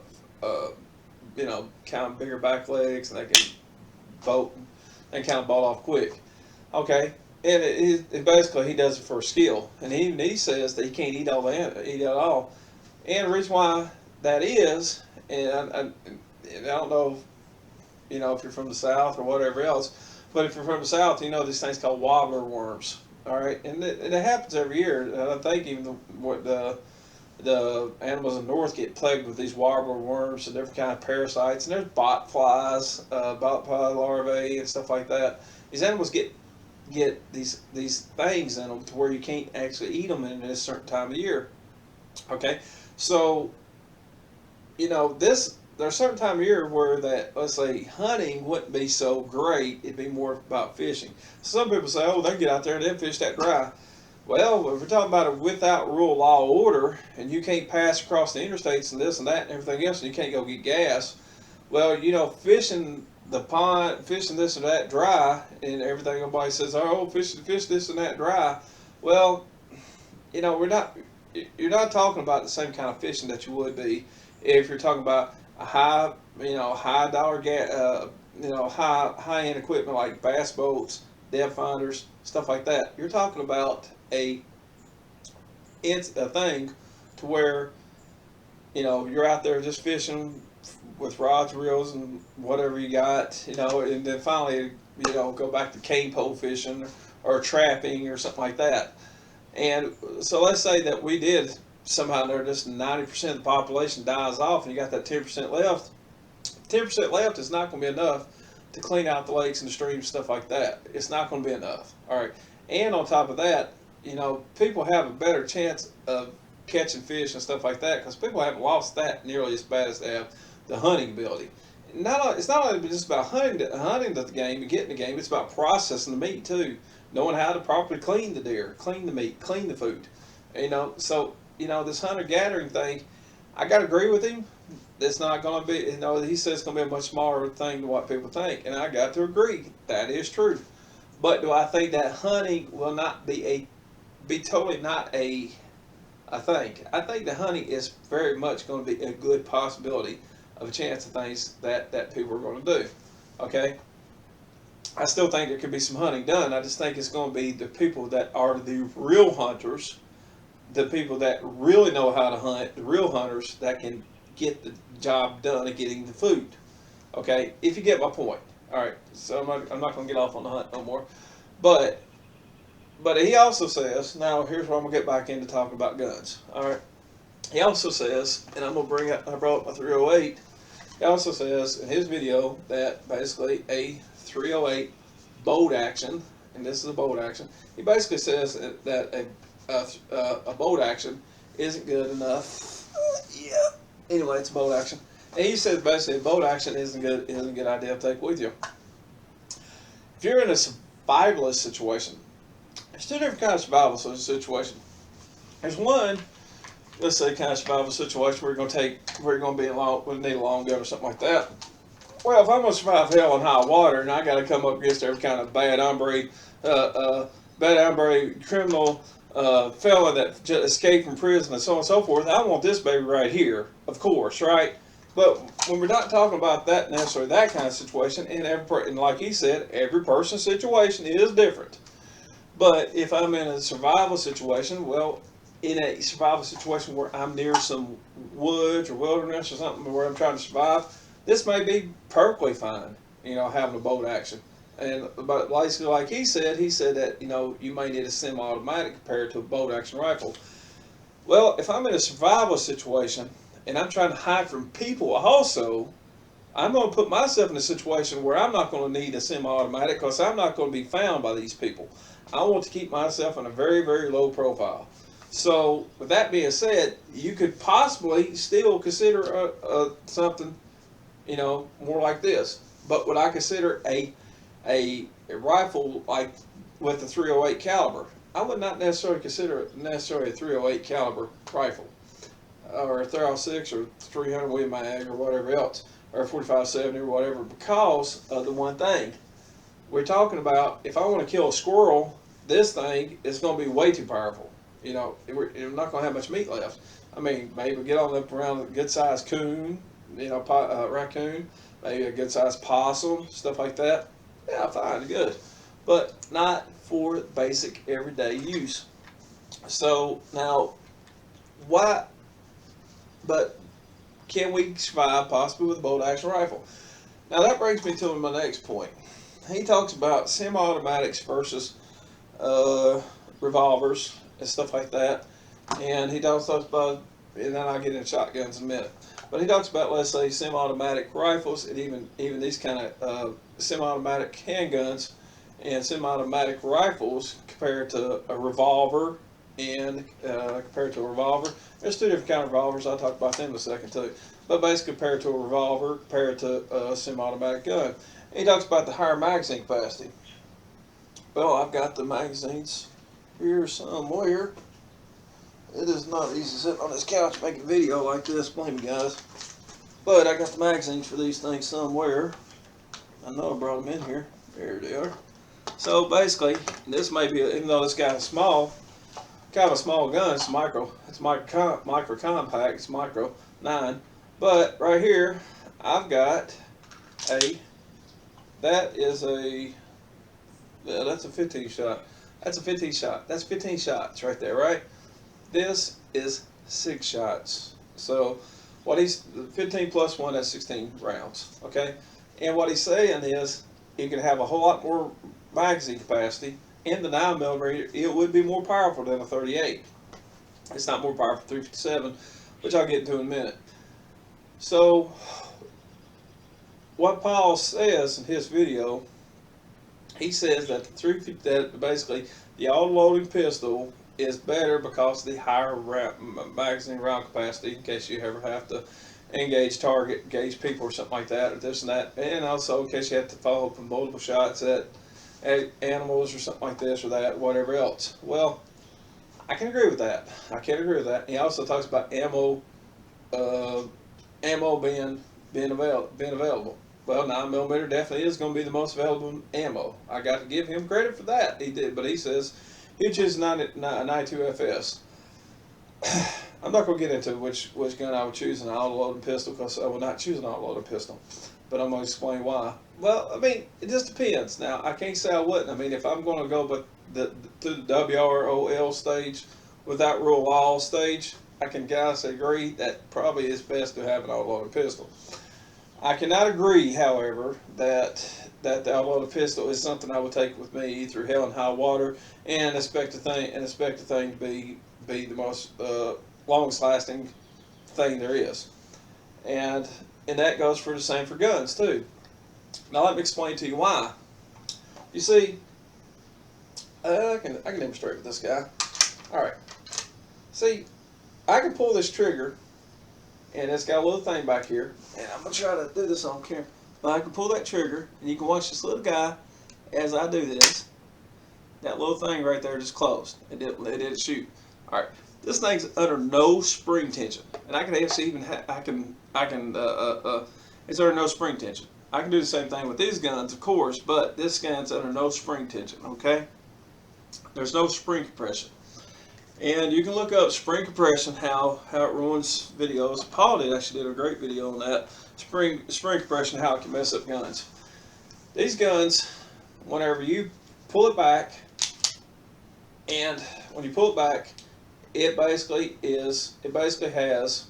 you know, kind of bigger back legs, and they can bolt and kind of bolt off quick. Okay, and it basically he does it for skill, and even he says that he can't eat all. And the reason why that is, and I don't know, you know, if you're from the South or whatever else, but if you're from the South, you know these things called wobbler worms. All right, and it happens every year. I think even the animals in the north get plagued with these wobbler worms and different kind of parasites, and there's bot fly larvae and stuff like that. These animals get these things in them to where you can't actually eat them in this certain time of year. Okay, so you know there's a certain time of year where that, let's say, hunting wouldn't be so great. It'd be more about fishing. Some people say, "Oh, they get out there and they fish that dry." Well, if we're talking about a without rule, law, order, and you can't pass across the interstates and this and that and everything else, and you can't go get gas, well, you know, fishing the pond, fishing this and that dry, and everything, everybody says, "Oh, fish this and that dry." Well, you know, you're not talking about the same kind of fishing that you would be if you're talking about a high dollar high end equipment like bass boats, depth finders, stuff like that. You're talking about a it's a thing to where, you know, you're out there just fishing with rods, reels, and whatever you got, you know, and then finally, you know, go back to cane pole fishing or trapping or something like that. And so let's say that we did somehow there just 90% of the population dies off, and you got that 10% left. 10% left is not going to be enough to clean out the lakes and the streams, stuff like that. It's not going to be enough. All right. And on top of that, you know, people have a better chance of catching fish and stuff like that because people haven't lost that nearly as bad as they have the hunting ability. It's not only just about hunting the game and getting the game. It's about processing the meat too, knowing how to properly clean the deer, clean the meat, clean the food. You know, so you know this hunter gathering thing, I got to agree with him. It's not going to be, you know, he says it's going to be a much smaller thing than what people think, and I got to agree that is true. But do I think that hunting will not be totally not a thing? I think that hunting is very much going to be a good possibility of a chance of things that people are going to do. Okay, I still think there could be some hunting done. I just think it's going to be the people that are the real hunters, the people that really know how to hunt, the real hunters that can get the job done of getting the food. Okay, if you get my point. All right, so I'm not going to get off on the hunt no more. But he also says, now here's where I'm going to get back into talking about guns. All right, he also says, and I'm going to I brought up my 308. He also says in his video that basically a 308 bolt action, and this is a bolt action, he basically says that a bolt action isn't good enough. Yeah. Anyway, it's a bolt action. And he says basically a bolt action isn't a good idea to take with you. If you're in a survivalist situation, there's two different kinds of survival situation. There's one, let's say, kind of survival situation where you're going to be need a long gun or something like that. Well, if I'm going to survive hell and high water and I got to come up against every kind of bad hombre, criminal, fella that just escaped from prison and so on and so forth, I want this baby right here, of course, right? But when we're not talking about that necessarily that kind of situation, and like he said, every person's situation is different. But if I'm in a survival situation, well, in a survival situation where I'm near some woods or wilderness or something where I'm trying to survive, this may be perfectly fine, you know, having a bolt action. But like he said that, you know, you may need a semi-automatic compared to a bolt action rifle. Well, if I'm in a survival situation and I'm trying to hide from people also, I'm going to put myself in a situation where I'm not going to need a semi-automatic because I'm not going to be found by these people. I want to keep myself in a very, very low profile. So, with that being said, you could possibly still consider something, you know, more like this. But would I consider a rifle like with a 308 caliber? I would not necessarily consider it necessarily a 308 caliber rifle, or a 306 or 300 Win Mag or whatever else, or a 45-70 or whatever, because of the one thing. We're talking about, if I want to kill a squirrel, this thing is going to be way too powerful. You know, we're not going to have much meat left. I mean, maybe get on up around a good sized coon, you know, raccoon, maybe a good sized possum, stuff like that. Yeah, fine, good. But not for basic everyday use. So now, why? But can we survive possibly with a bolt action rifle? Now that brings me to my next point. He talks about semi-automatics versus revolvers and stuff like that, and he talks about, and then I'll get into shotguns in a minute. But he talks about, let's say, semi-automatic rifles and even these kind of semi-automatic handguns and semi-automatic rifles compared to a revolver and compared to a revolver. There's two different kinds of revolvers. I'll talk about them in a second too. But basically compared to a revolver, compared to a semi-automatic gun. And he talks about the higher magazine capacity. Well, I've got the magazines here somewhere. It is not easy sitting on this couch making a video like this, blame me guys. But I got the magazines for these things somewhere. I know I brought them in here. There they are. So basically, this may be, even though this guy's small, kind of a small gun, it's micro compact, it's micro 9. But right here, I've got that's a 15 shot. That's a 15 shot. That's 15 shots right there, right? This is 6 shots. So what he's 15 plus 1, that's 16 rounds. Okay, and what he's saying is you can have a whole lot more magazine capacity. In the 9mm, it would be more powerful than a 38. It's not more powerful 357, which I'll get into in a minute. So what Paul says in his video, he says that that basically the auto-loading pistol is better because of the higher magazine round capacity, in case you ever have to engage target, engage people or something like that, or this and that, and also in case you have to follow up with multiple shots at animals or something like this or that, whatever else. Well, I can agree with that. I can agree with that. He also talks about ammo being available. Well, 9mm definitely is going to be the most available ammo. I got to give him credit for that. He did, but he says he chooses 92 FS. I'm not going to get into which gun I would choose an auto-loaded pistol, because I would not choose an auto-loaded pistol. But I'm going to explain why. Well, I mean, it just depends. Now, I can't say I wouldn't. I mean, if I'm going to go to the WROL stage without rule law stage, I can guys agree that probably it's best to have an auto-loaded pistol. I cannot agree, however, that the auto-loaded pistol is something I would take with me through hell and high water, and expect the thing to be the most longest lasting thing there is. And that goes for the same for guns too. Now let me explain to you why. You see, I can demonstrate with this guy. All right. See, I can pull this trigger, and it's got a little thing back here, and I'm gonna try to do this on camera. But I can pull that trigger, and you can watch this little guy as I do this. That little thing right there just closed. It didn't shoot. All right. This thing's under no spring tension, and I can actually even it's under no spring tension. I can do the same thing with these guns, of course, but this gun's under no spring tension. Okay, there's no spring compression, and you can look up spring compression, how it ruins videos. Paul actually did a great video on that. Spring compression, how it can mess up guns. These guns, whenever you pull it back, and when you pull it back, it basically has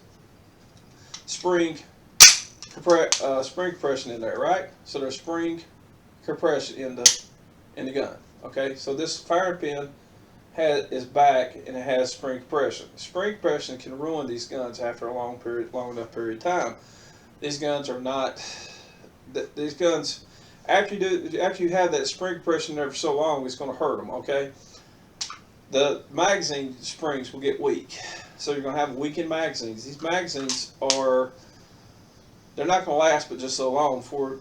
spring compression in there, right? So there's spring compression in the gun. Okay, so this firing pin is back and it has spring compression. Spring compression can ruin these guns after a long enough period of time. These guns are not. These guns, after you have that spring compression there for so long, it's going to hurt them. Okay. The magazine springs will get weak, so you're going to have weakened magazines. These magazines they're not going to last but just so long before,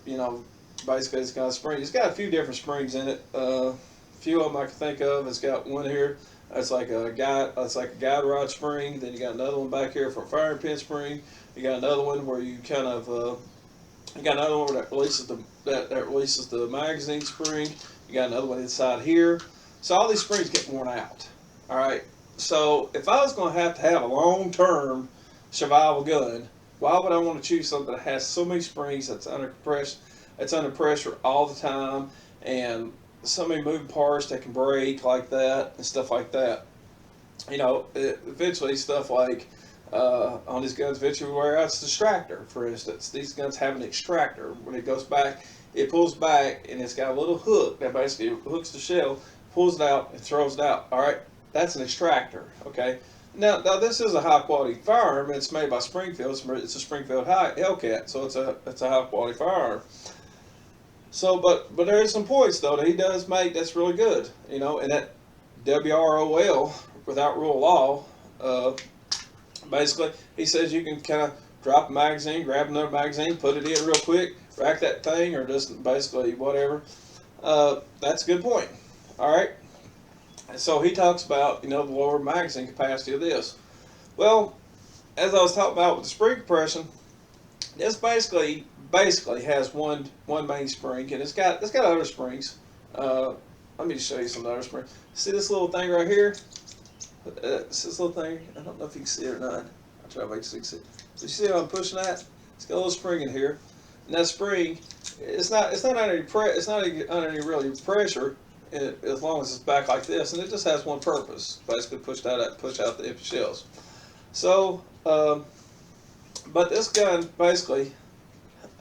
basically it's got a spring. It's got a few different springs in it. A few of them I can think of. It's got one here that's like a guide rod spring. Then you got another one back here for a firing pin spring. You got another one where you kind of you got another one that releases the magazine spring. You got another one inside here. So all these springs get worn out. All right. So if I was going to have a long-term survival gun, why would I want to choose something that has so many springs, that's under pressure all the time, and so many moving parts that can break like that and stuff like that? Eventually stuff like on these guns eventually wear out. It's the extractor, for instance. These guns have an extractor. When it goes back, it pulls back, and it's got a little hook that basically hooks the shell, pulls it out, and throws it out. All right, that's an extractor. Okay. Now this is a high quality firearm. It's made by Springfield. It's a Springfield Hellcat, so it's a high quality firearm. So, but there is some points though that he does make that's really good. And that WROL, without rule of law, basically he says you can kind of drop a magazine, grab another magazine, put it in real quick, rack that thing, or just basically whatever. That's a good point. All right. And so he talks about, the lower magazine capacity of this. Well, as I was talking about with the spring compression, this basically has one main spring, and it's got other springs. Let me just show you some other springs. See this little thing right here? This little thing. I don't know if you can see it or not. I'll try to make you see it. So you see how I'm pushing that? It's got a little spring in here, and that spring, it's not under any really pressure. as long as it's back like this, and it just has one purpose, basically push out the empty shells. So, but this gun basically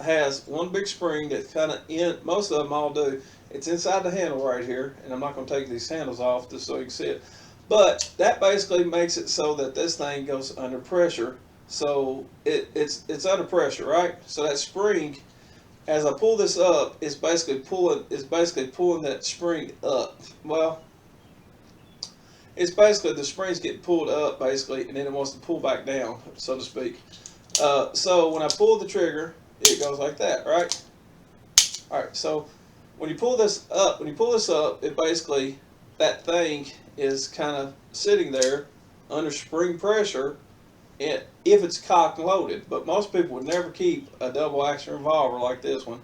has one big spring that kind of most of them all do. It's inside the handle right here, and I'm not going to take these handles off just so you can see it. But that basically makes it so that this thing goes under pressure. So it's under pressure, right? So that spring, as I pull this up, it's basically pulling that spring up. Well, it's basically the spring's getting pulled up basically, and then it wants to pull back down, so to speak. So when I pull the trigger, it goes like that, right? All right. So when you pull this up, it basically, that thing is kind of sitting there under spring pressure, and if it's cocked and loaded. But most people would never keep a double action revolver like this one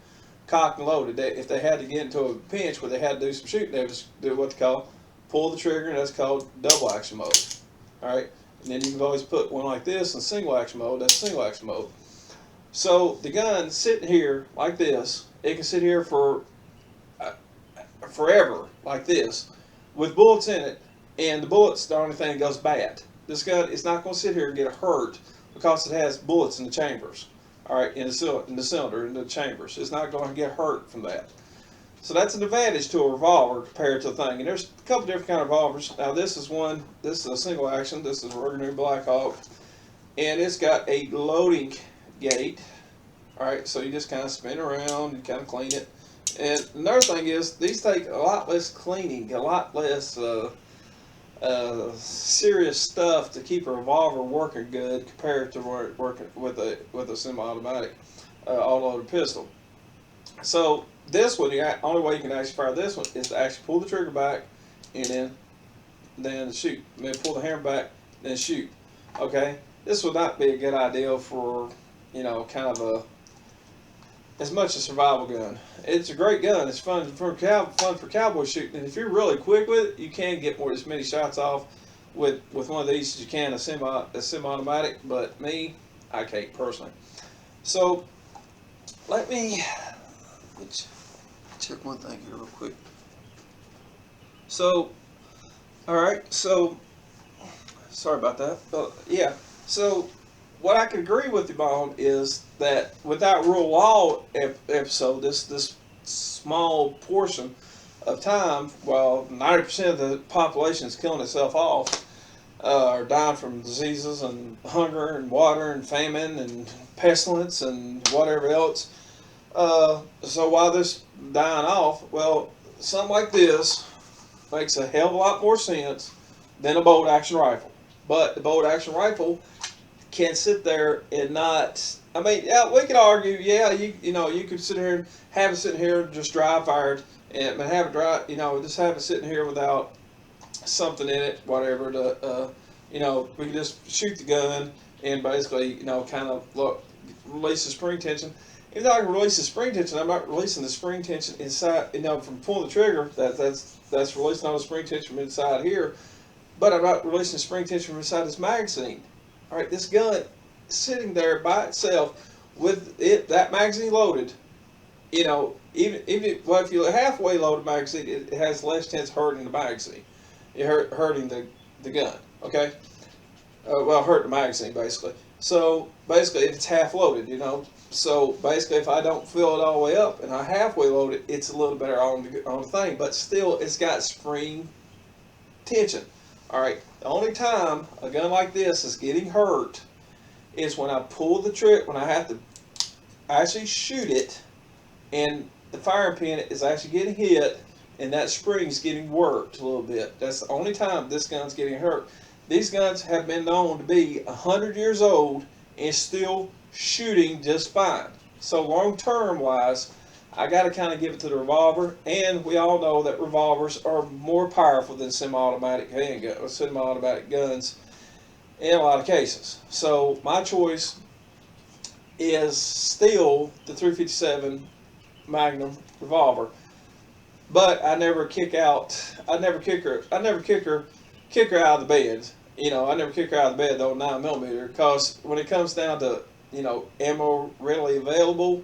cocked and loaded. If they had to get into a pinch where they had to do some shooting, they would just do what they call pull the trigger, and that's called double action mode. All right, and then you can always put one like this in single action mode. That's single action mode. So the gun sitting here like this, it can sit here for forever like this, with bullets in it, and the bullets the only thing that goes bad. This gun is not going to sit here and get hurt because it has bullets in the chambers. All right, in the cylinder, in the chambers, it's not going to get hurt from that. So that's an advantage to a revolver compared to a thing. And there's a couple different kind of revolvers. Now this is one. This is a single action. This is a Burgundy Black Hawk, and it's got a loading gate. All right, so you just kind of spin around and kind of clean it. And another thing is, these take a lot less cleaning, a lot less serious stuff to keep a revolver working good compared to working with a semi-automatic auto-loaded pistol. So this one, the only way you can actually fire this one is to actually pull the trigger back and then shoot. And then pull the hammer back, then shoot. Okay, this would not be a good idea for, kind of as much a survival gun. It's a great gun. It's fun for cowboy shooting, and if you're really quick with it, you can get as many shots off with one of these as you can a semi-automatic. But me, I can't personally. So let me check one thing here real quick. So, all right. So sorry about that. But yeah. So what I can agree with you on is that with that rule law episode, this small portion of time, while 90% of the population is killing itself off, or dying from diseases and hunger and water and famine and pestilence and whatever else. So while this dying off, well, something like this makes a hell of a lot more sense than a bolt action rifle. But the bolt action rifle can sit there and not. I mean, yeah, we could argue. Yeah, you could sit here and have it sitting here just dry fired, and have it dry. Just have it sitting here without something in it, whatever. We can just shoot the gun and basically, kind of release the spring tension. Even though I can release the spring tension, I'm not releasing the spring tension inside. From pulling the trigger, that's releasing all the spring tension from inside here. But I'm not releasing the spring tension from inside this magazine. All right, this gun is sitting there by itself with that magazine loaded. Even if you're halfway loaded magazine, it has less chance of hurting the magazine. Hurting the gun. Okay. Hurt the magazine basically. So basically, if it's half loaded, So basically, if I don't fill it all the way up and I halfway load it, it's a little better on the thing. But still, it's got spring tension. All right. The only time a gun like this is getting hurt is when I pull the trigger, when I have to actually shoot it, and the firing pin is actually getting hit, and that spring's getting worked a little bit. That's the only time this gun's getting hurt. These guns have been known to be 100 years old and still shooting just fine. So long-term wise, I got to kind of give it to the revolver, and we all know that revolvers are more powerful than semi-automatic guns in a lot of cases. So my choice is still the .357 Magnum revolver, but I never kick her out of the bed. I never kick her out of the bed though, 9mm, because when it comes down to ammo readily available,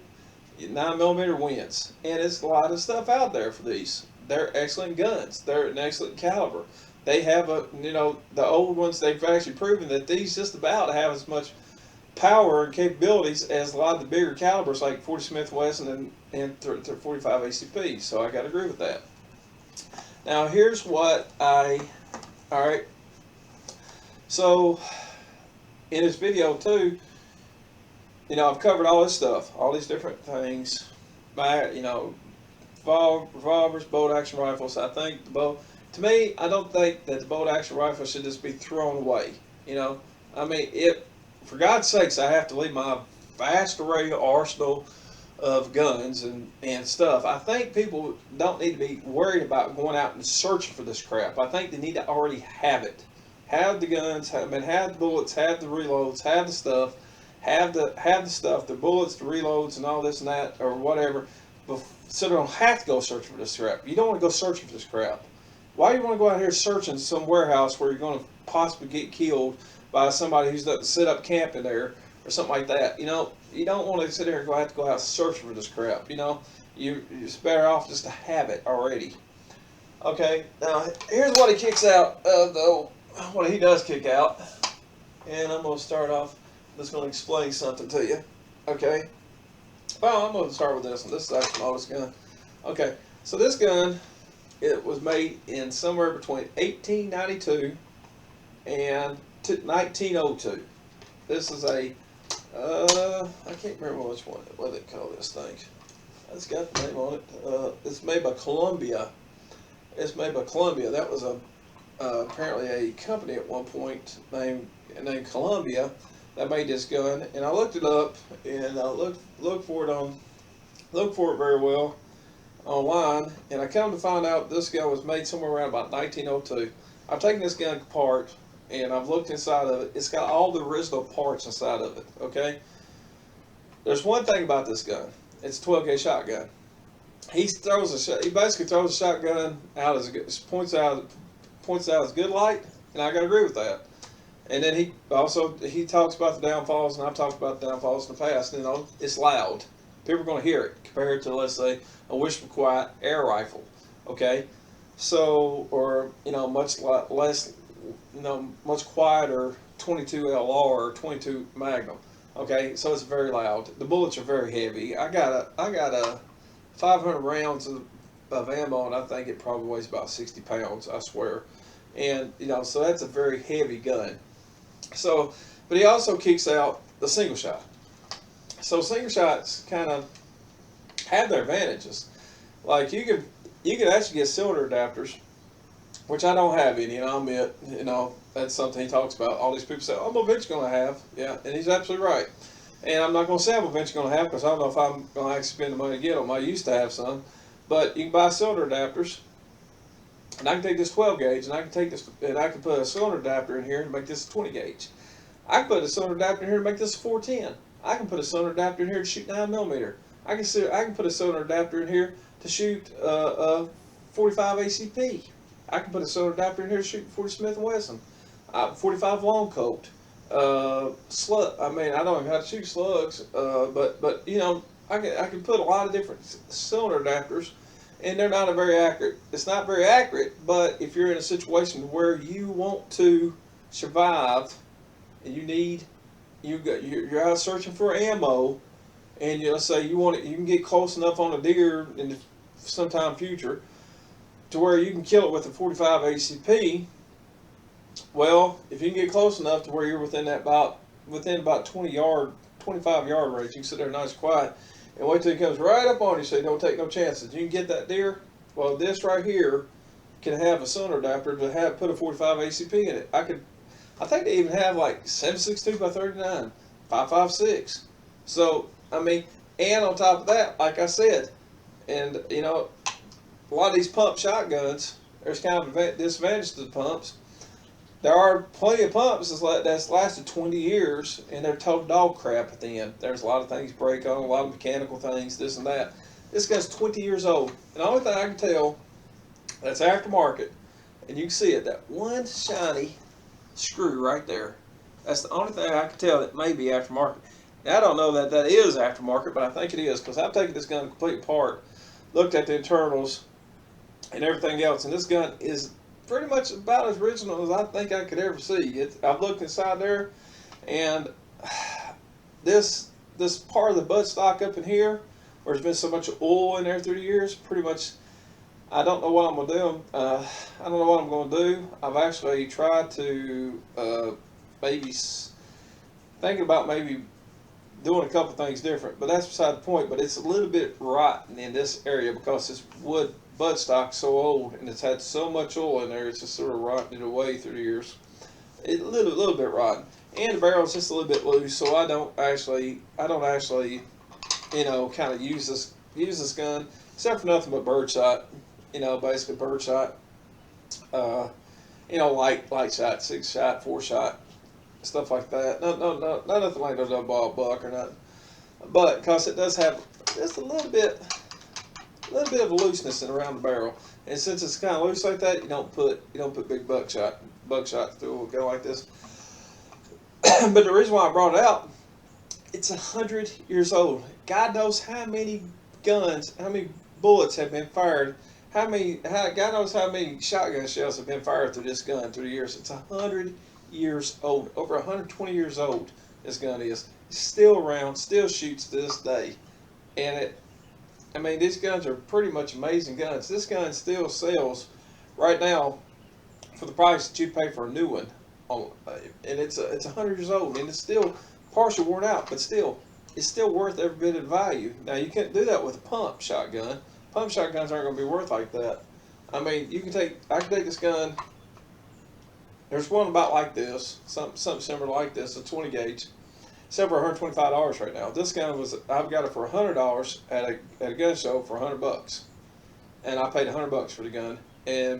9mm wins, and it's a lot of stuff out there for these. they're excellent guns. They're an excellent caliber. They have the old ones, they've actually proven that these just about have as much power and capabilities as a lot of the bigger calibers like 40 Smith & Wesson and 45 ACP. So I got to agree with that. Now here's what all right. So in this video too, I've covered all this stuff, all these different things. Revolvers, bolt action rifles. I think to me, I don't think that the bolt action rifle should just be thrown away. For God's sakes, I have to leave my vast array arsenal of guns and stuff. I think people don't need to be worried about going out and searching for this crap. I think they need to already have it. Have the guns, have the bullets, have the reloads, have the stuff, have the stuff, the bullets, the reloads, and all this and that, or whatever, so they don't have to go searching for this crap. You don't want to go searching for this crap. Why do you want to go out here searching some warehouse where you're going to possibly get killed by somebody who's set up camp in there or something like that? You don't want to sit there and have to go out searching for this crap. You're better off just to have it already. Okay, now here's what he kicks out, though. What he does kick out, and I'm going to start off. I'm just going to explain something to you. Okay. Well, I'm going to start with this one. This is actually my oldest gun. Okay, so this gun, it was made in somewhere between 1892 and 1902. This is a, I can't remember which one, what they call this thing. It's got the name on it. It's made by Columbia. It's made by Columbia. That was apparently a company at one point named Columbia that made this gun, and I looked it up and I looked for it very well online, and I come to find out this gun was made somewhere around about 1902. I've taken this gun apart and I've looked inside of it. It's got all the original parts inside of it. Okay. There's one thing about this gun. It's a 12 gauge shotgun. He basically throws a shotgun out points out as good light, and I gotta agree with that. And then he talks about the downfalls, and I've talked about the downfalls in the past. It's loud. People are going to hear it compared to, let's say, a whisper quiet air rifle. Okay, so or much less, much quieter 22 LR or 22 Magnum. Okay, so it's very loud. The bullets are very heavy. I got a 500 rounds of ammo, and I think it probably weighs about 60 pounds. I swear. And so that's a very heavy gun. So, but he also kicks out the single shot. So single shots kind of have their advantages. Like you could actually get cylinder adapters, which I don't have any, and I'll admit, that's something he talks about. All these people say, "Oh, I'm eventually going to have," yeah, and he's absolutely right. And I'm not going to say I'm eventually going to have because I don't know if I'm going to actually spend the money to get them. I used to have some, but you can buy cylinder adapters. And I can take this 12 gauge, and I can take this, and I can put a cylinder adapter in here and make this a 20 gauge. I can put a cylinder adapter in here and make this a 410. I can put a cylinder adapter in here to shoot 9mm. I can put a cylinder adapter in here to shoot a 45 ACP. I can put a cylinder adapter in here to shoot 40 Smith & Wesson, 45 long coat, slug. I mean, I don't know how to shoot slugs, but I can put a lot of different cylinder adapters. And they're not very accurate. It's not very accurate, but if you're in a situation where you want to survive and you're out searching for ammo, and let's say you can get close enough on a deer in the sometime future to where you can kill it with a 45 ACP. Well, if you can get close enough to where you're within about 25 yard range, you can sit there nice and quiet and wait till he comes right up on you, so you don't take no chances. You can get that deer. Well, this right here can have a cylinder adapter to put a 45 ACP in it. I think they even have like 7.62 by 39, 5.56. So I mean, and on top of that, like I said, and a lot of these pump shotguns, there's kind of a disadvantage to the pumps. There are plenty of pumps that's lasted 20 years, and they're total dog crap at the end. There's a lot of things break on, a lot of mechanical things, this and that. This guy's 20 years old, and the only thing I can tell that's aftermarket, and you can see it, that one shiny screw right there. That's the only thing I can tell that may be aftermarket. Now, I don't know that is aftermarket, but I think it is, because I've taken this gun completely apart, looked at the internals, and everything else. And this gun is pretty much about as original as I think I could ever see. I've looked inside there, and this part of the buttstock up in here, where there's been so much oil in there through the years, pretty much. I don't know what I'm gonna do. I don't know what I'm gonna do. I've actually tried to maybe thinking about maybe doing a couple things different, but that's beside the point. But it's a little bit rotten in this area because this wood buttstock's so old and it's had so much oil in there. It's just sort of rotting it away through the years. It, little bit rotten, and the barrel's just a little bit loose. So I don't actually, kind of use this gun except for nothing but birdshot. Basically birdshot. Light shot, 6-shot, 4-shot, stuff like that. Not nothing like no ball buck or nothing. But because it does have just a little bit of looseness in around the barrel, and since it's kind of loose like that, you don't put big buckshot through a gun like this. But the reason why I brought it out, it's 100 years old. God knows how many guns, how many bullets have been fired. God knows how many shotgun shells have been fired through this gun through the years. It's 100 years old, over 120 years old. This gun is. It's still around, still shoots to this day, and these guns are pretty much amazing guns. This gun still sells right now for the price that you pay for a new one, and it's 100 years old, and it's still partially worn out, but still, it's still worth every bit of value. Now you can't do that with a pump shotgun. Pump shotguns aren't going to be worth like that. I can take this gun. There's one about like this, something similar like this, a 20 gauge. It's for $125 right now. This gun I've got it for $100 at a gun show for $100, and I paid $100 for the gun.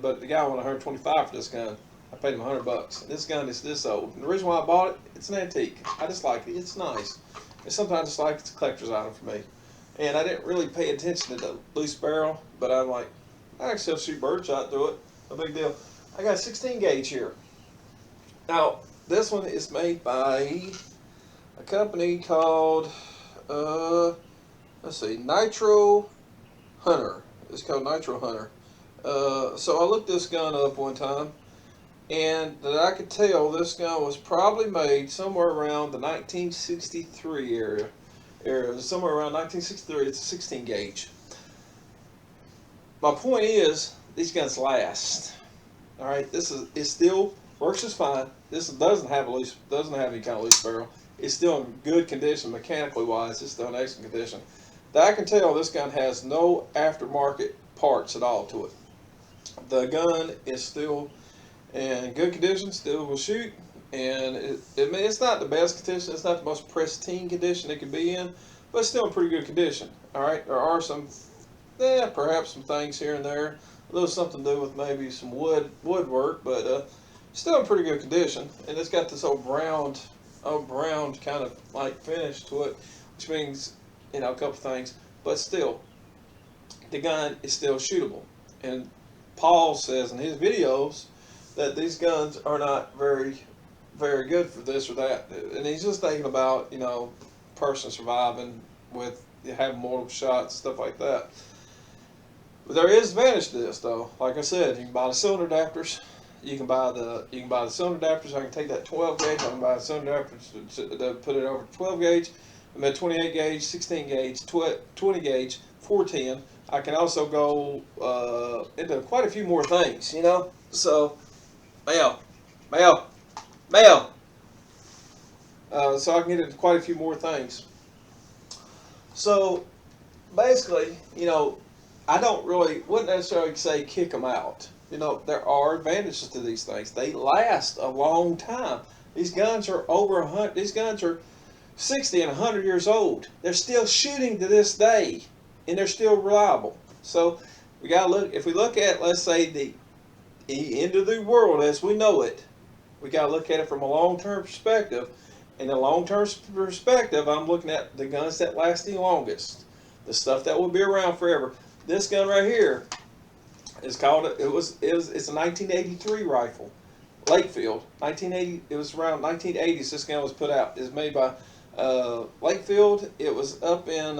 But the guy wanted $125 for this gun. I paid him $100. And this gun is this old. And the reason why I bought it, it's an antique. I just like it. It's nice. And sometimes it's like it's a collector's item for me. And I didn't really pay attention to the loose barrel, but I'm like, I can still shoot birdshot through it. No big deal. I got a 16 gauge here. Now, this one is made by a company called, Nitro Hunter. It's called Nitro Hunter. So I looked this gun up one time, and that I could tell this gun was probably made somewhere around the 1963 area. Somewhere around 1963. It's a 16 gauge. My point is, these guns last. All right, it still works just fine. This doesn't have any kind of loose barrel. It's still in good condition mechanically wise. It's still in excellent condition. That I can tell this gun has no aftermarket parts at all to it. The gun is still in good condition, still will shoot, and it's not the best condition. It's not the most pristine condition it could be in, but it's still in pretty good condition. All right, there are perhaps some things here and there, a little something to do with maybe some woodwork, but still in pretty good condition. And it's got this old brown kind of like finish to it, which means a couple things, but still, the gun is still shootable. And Paul says in his videos that these guns are not very, very good for this or that, and he's just thinking about person surviving with having multiple shots, stuff like that. But there is advantage to this, though. Like I said, you can buy the cylinder adapters. You can buy the cylinder adapters. I can take that 12 gauge. I can buy the cylinder adapters to put it over 12 gauge. I'm at 28 gauge, 16 gauge, 20 gauge, 410. I can also go into quite a few more things, So, mail. So I can get into quite a few more things. So, basically, I wouldn't necessarily say kick them out. There are advantages to these things. They last a long time. These guns are over 100. These guns are 60 and 100 years old. They're still shooting to this day, and they're still reliable. So we got to look. If we look at, let's say, the end of the world as we know it, we got to look at it from a long-term perspective. In a long-term perspective, I'm looking at the guns that last the longest, the stuff that will be around forever. This gun right here is called. It's a 1983 rifle, Lakefield. 1980. It was around 1980s. This gun was put out. It's made by Lakefield. It was up in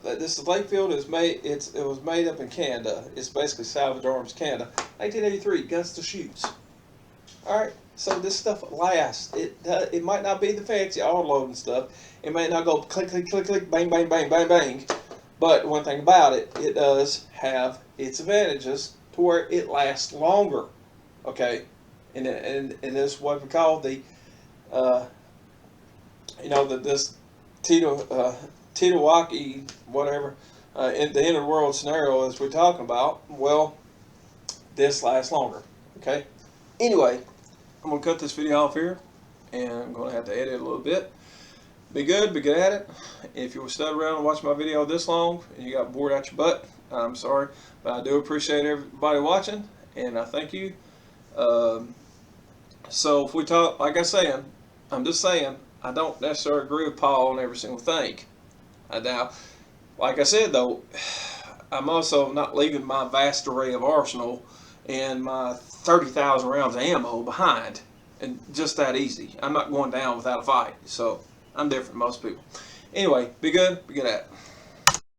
This Lakefield is made. It was made up in Canada. It's basically Salvage Arms Canada. 1983. Guns to Shoots. All right. So this stuff lasts. It might not be the fancy auto-loading stuff. It may not go click click click click bang bang bang bang bang. But one thing about it, it does have its advantages to where it lasts longer. Okay. And this is what we call the this TEOTWAWKI, whatever, in the end of the world scenario as we're talking about, well, this lasts longer. Okay. Anyway, I'm gonna cut this video off here, and I'm gonna have to edit it a little bit. Be good at it. If you were stuck around and watch my video this long and you got bored out your butt, I'm sorry, but I do appreciate everybody watching, and I thank you. So if we talk, like I'm just saying, I don't necessarily agree with Paul on every single thing. Now, like I said though, I'm also not leaving my vast array of arsenal and my 30,000 rounds of ammo behind, and just that easy. I'm not going down without a fight, so I'm different than most people. Anyway, be good at it.